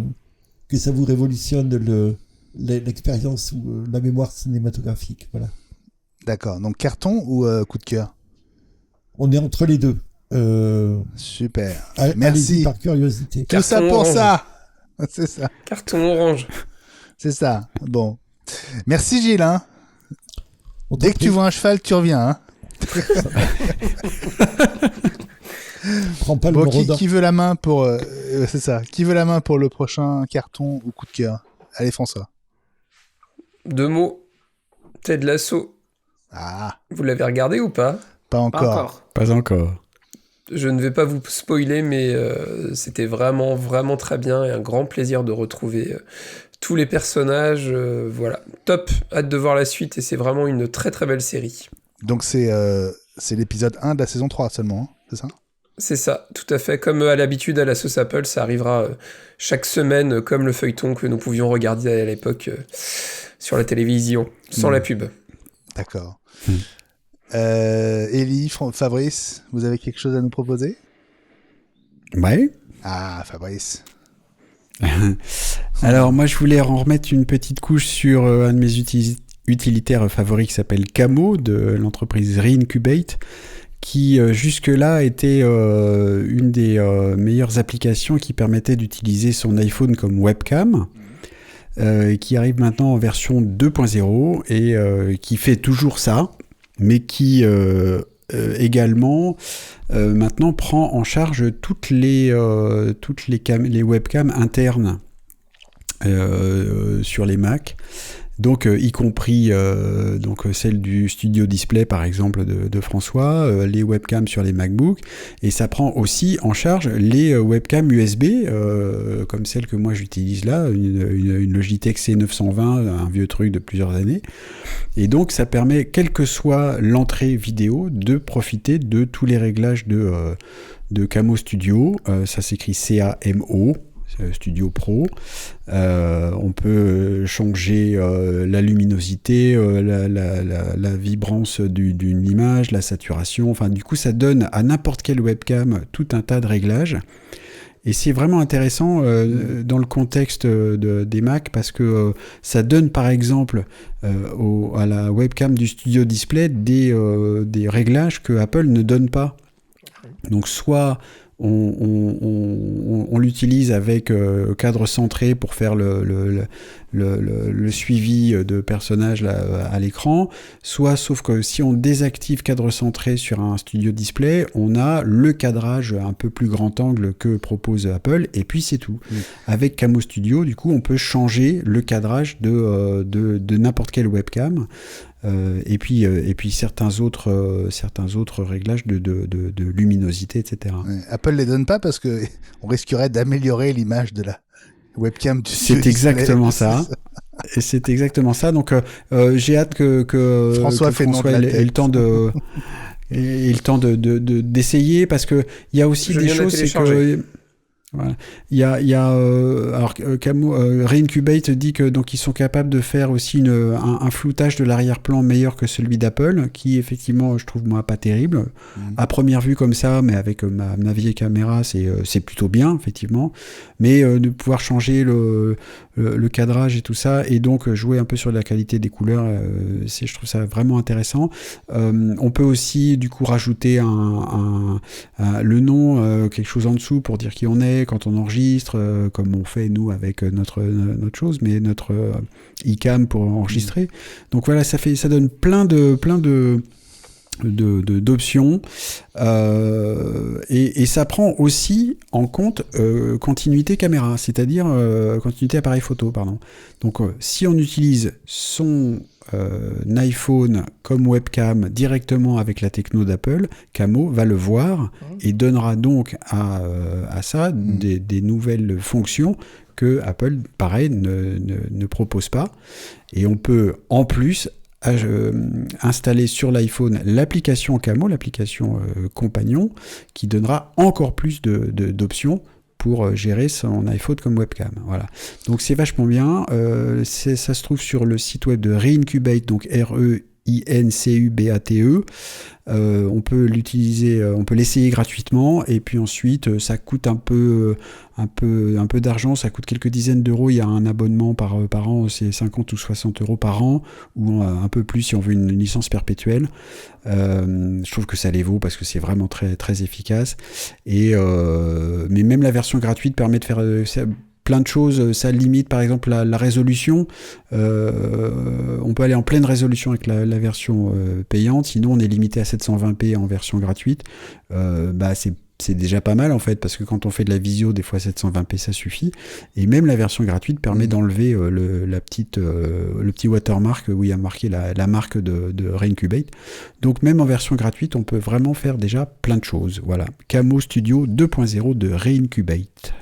vous révolutionne l'expérience ou la mémoire cinématographique. Voilà. D'accord. Donc carton ou coup de cœur? On est entre les deux. Super. Allez-y Merci. par curiosité. Tout ça Carton pour orange. ça. C'est ça. Carton orange. C'est ça. Bon. Merci Gilles. Hein. On Dès t'en que prie. tu vois un cheval, tu reviens. Hein. Prends pas Bon, le rodin. qui veut la main pour c'est ça. Qui veut la main pour le prochain carton ou coup de cœur? Allez François. 2 mots. Ted Lasso. Ah, Vous l'avez regardé ou pas? pas Pas encore. encore. Pas encore. Je ne vais pas vous spoiler, mais c'était vraiment, vraiment très bien et un grand plaisir de retrouver tous les personnages. Voilà, top, hâte de voir la suite et c'est vraiment une très très belle série. Donc c'est l'épisode 1 de la saison 3 seulement, hein, c'est ça? C'est ça, tout à fait. Comme à l'habitude à la sauce Apple, ça arrivera chaque semaine, comme le feuilleton que nous pouvions regarder à l'époque sur la télévision, sans la pub. D'accord. Élie, Fabrice, vous avez quelque chose à nous proposer? Ouais. Ah, Fabrice. Alors moi je voulais en remettre une petite couche sur un de mes utilitaires favoris qui s'appelle Camo de l'entreprise Reincubate, qui jusque-là était une des meilleures applications qui permettait d'utiliser son iPhone comme webcam, qui arrive maintenant en version 2.0 et qui fait toujours ça, mais qui également maintenant prend en charge toutes les webcams internes sur les Mac. Donc, y compris donc celle du Studio Display, par exemple, de François, les webcams sur les MacBook, et ça prend aussi en charge les webcams USB, comme celle que moi j'utilise là, une Logitech C920, un vieux truc de plusieurs années. Et donc, ça permet, quelle que soit l'entrée vidéo, de profiter de tous les réglages de Camo Studio. Ça s'écrit C-A-M-O. Studio Pro. On peut changer la luminosité, la vibrance d'une image, la saturation. Enfin, du coup, ça donne à n'importe quelle webcam tout un tas de réglages. Et c'est vraiment intéressant dans le contexte des Mac parce que ça donne, par exemple, à la webcam du Studio Display des réglages que Apple ne donne pas. Donc, soit on l'utilise avec cadre centré pour faire le suivi de personnages là, à l'écran, sauf que si on désactive cadre centré sur un Studio Display, on a le cadrage un peu plus grand angle que propose Apple, et puis c'est tout. Avec Camo Studio, du coup, on peut changer le cadrage de n'importe quelle webcam. Et puis certains autres réglages de luminosité, etc. Ouais, Apple les donne pas parce que on risquerait d'améliorer l'image de la webcam du C'est exactement ça. Et c'est exactement ça. Donc j'ai hâte que François fait ait le temps d'essayer, parce que il y a aussi des choses, c'est que voilà. Il y a alors Reincubate dit que donc ils sont capables de faire aussi un floutage de l'arrière-plan meilleur que celui d'Apple, qui effectivement je trouve moi pas terrible à première vue comme ça, mais avec ma vieille caméra c'est plutôt bien effectivement, mais de pouvoir changer le cadrage et tout ça, et donc jouer un peu sur la qualité des couleurs, je trouve ça vraiment intéressant. On peut aussi du coup rajouter le nom, quelque chose en dessous pour dire qui on est quand on enregistre, comme on fait nous avec notre chose, mais notre iCam pour enregistrer. Donc voilà, ça donne plein d'options, et ça prend aussi en compte continuité caméra, c'est-à-dire continuité appareil photo, pardon. Donc si on utilise son iPhone comme webcam directement avec la techno d'Apple, Camo va le voir et donnera donc à ça des nouvelles fonctions que Apple, pareil, ne propose pas. Et on peut en plus installer sur l'iPhone l'application Camo, l'application compagnon, qui donnera encore plus d'options pour gérer son iPhone comme webcam. Voilà. Donc c'est vachement bien. Ça se trouve sur le site web de Reincubate, donc REINCUBATE. On peut l'utiliser, on peut l'essayer gratuitement, et puis ensuite ça coûte un peu d'argent, ça coûte quelques dizaines d'euros. Il y a un abonnement par an, c'est 50 ou 60 euros par an, ou un peu plus si on veut une licence perpétuelle. Je trouve que ça les vaut parce que c'est vraiment très, très efficace. Mais même la version gratuite permet de faire plein de choses. Ça limite par exemple la résolution. On peut aller en pleine résolution avec la version payante, sinon on est limité à 720p en version gratuite. C'est déjà pas mal en fait, parce que quand on fait de la visio, des fois 720p ça suffit. Et même la version gratuite permet d'enlever le petit watermark où il y a marqué la marque de Reincubate. Donc même en version gratuite, on peut vraiment faire déjà plein de choses. Voilà, Camo Studio 2.0 de Reincubate.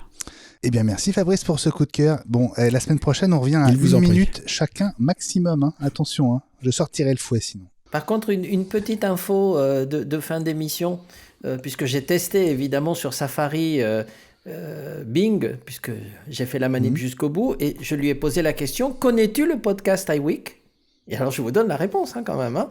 Eh bien, merci Fabrice pour ce coup de cœur. Bon, la semaine prochaine, on revient à 1 minute chacun maximum. Hein. Attention, hein. Je sortirai le fouet sinon. Par contre, une petite info de fin d'émission, puisque j'ai testé évidemment sur Safari Bing, puisque j'ai fait la manip jusqu'au bout, et je lui ai posé la question, connais-tu le podcast iWeek ? Et alors je vous donne la réponse quand même. Hein.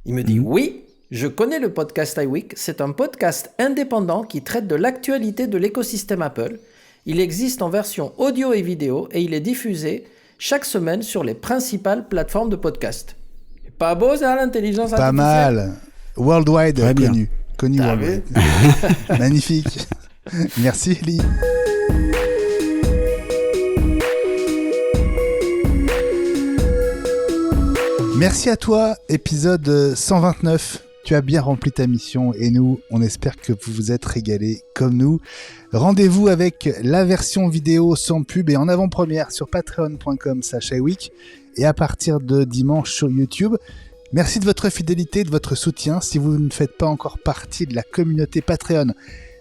Il me dit oui, je connais le podcast iWeek. C'est un podcast indépendant qui traite de l'actualité de l'écosystème Apple. Il existe en version audio et vidéo et il est diffusé chaque semaine sur les principales plateformes de podcast. Pas beau ça, l'intelligence artificielle ? Pas mal. Worldwide, très connu. bien. Connu worldwide. Magnifique. Merci Elie. Merci à toi, épisode 129. Tu as bien rempli ta mission et nous, on espère que vous vous êtes régalés comme nous. Rendez-vous avec la version vidéo sans pub et en avant-première sur patreon.com/iWeek et à partir de dimanche sur YouTube. Merci de votre fidélité, de votre soutien. Si vous ne faites pas encore partie de la communauté Patreon,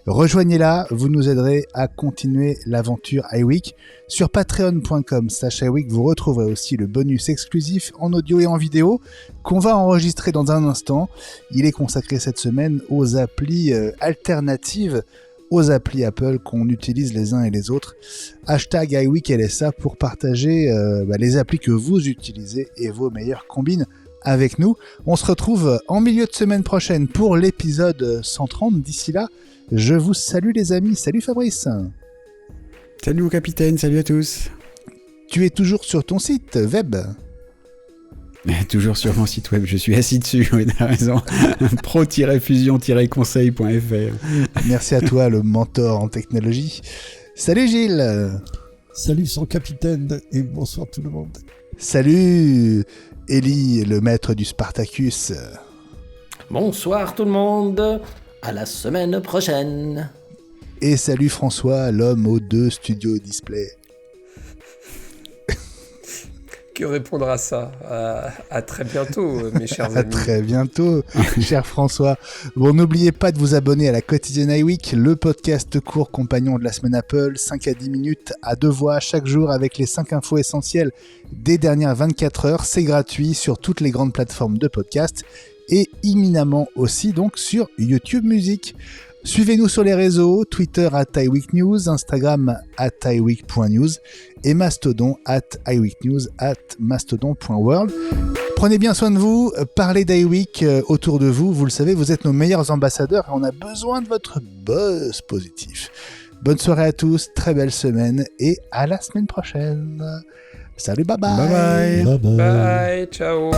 rejoignez-la, vous nous aiderez à continuer l'aventure iWeek. Sur patreon.com/iWeek, vous retrouverez aussi le bonus exclusif en audio et en vidéo qu'on va enregistrer dans un instant. Il est consacré cette semaine aux applis alternatives aux applis Apple qu'on utilise les uns et les autres. #iWeekLSA pour partager les applis que vous utilisez et vos meilleures combines avec nous. On se retrouve en milieu de semaine prochaine pour l'épisode 130. D'ici là, je vous salue les amis. Salut Fabrice. Salut au capitaine, salut à tous. Tu es toujours sur ton site web ? Toujours sur mon site web, je suis assis dessus, oui, t'as raison. pro-fusion-conseil.fr. Merci à toi, le mentor en technologie. Salut Gilles. Salut son capitaine et bonsoir tout le monde. Salut Elie, le maître du Spartacus. Bonsoir tout le monde, à la semaine prochaine. Et salut François, l'homme aux 2 studios display. Que répondre à ça ? À très bientôt, mes chers amis. À très bientôt, cher François. Bon, n'oubliez pas de vous abonner à la quotidienne iWeek, le podcast court compagnon de la semaine Apple, 5 à 10 minutes à 2 voix chaque jour avec les 5 infos essentielles des dernières 24 heures. C'est gratuit sur toutes les grandes plateformes de podcast et imminemment aussi donc sur YouTube Music. Suivez-nous sur les réseaux, Twitter @iWeekNews, Instagram @iWeek.news et Mastodon @iWeekNews @mastodon.world. Prenez bien soin de vous, parlez d'iWeek autour de vous, vous le savez, vous êtes nos meilleurs ambassadeurs et on a besoin de votre buzz positif. Bonne soirée à tous, très belle semaine et à la semaine prochaine. Salut, bye bye. Bye bye. Bye, ciao.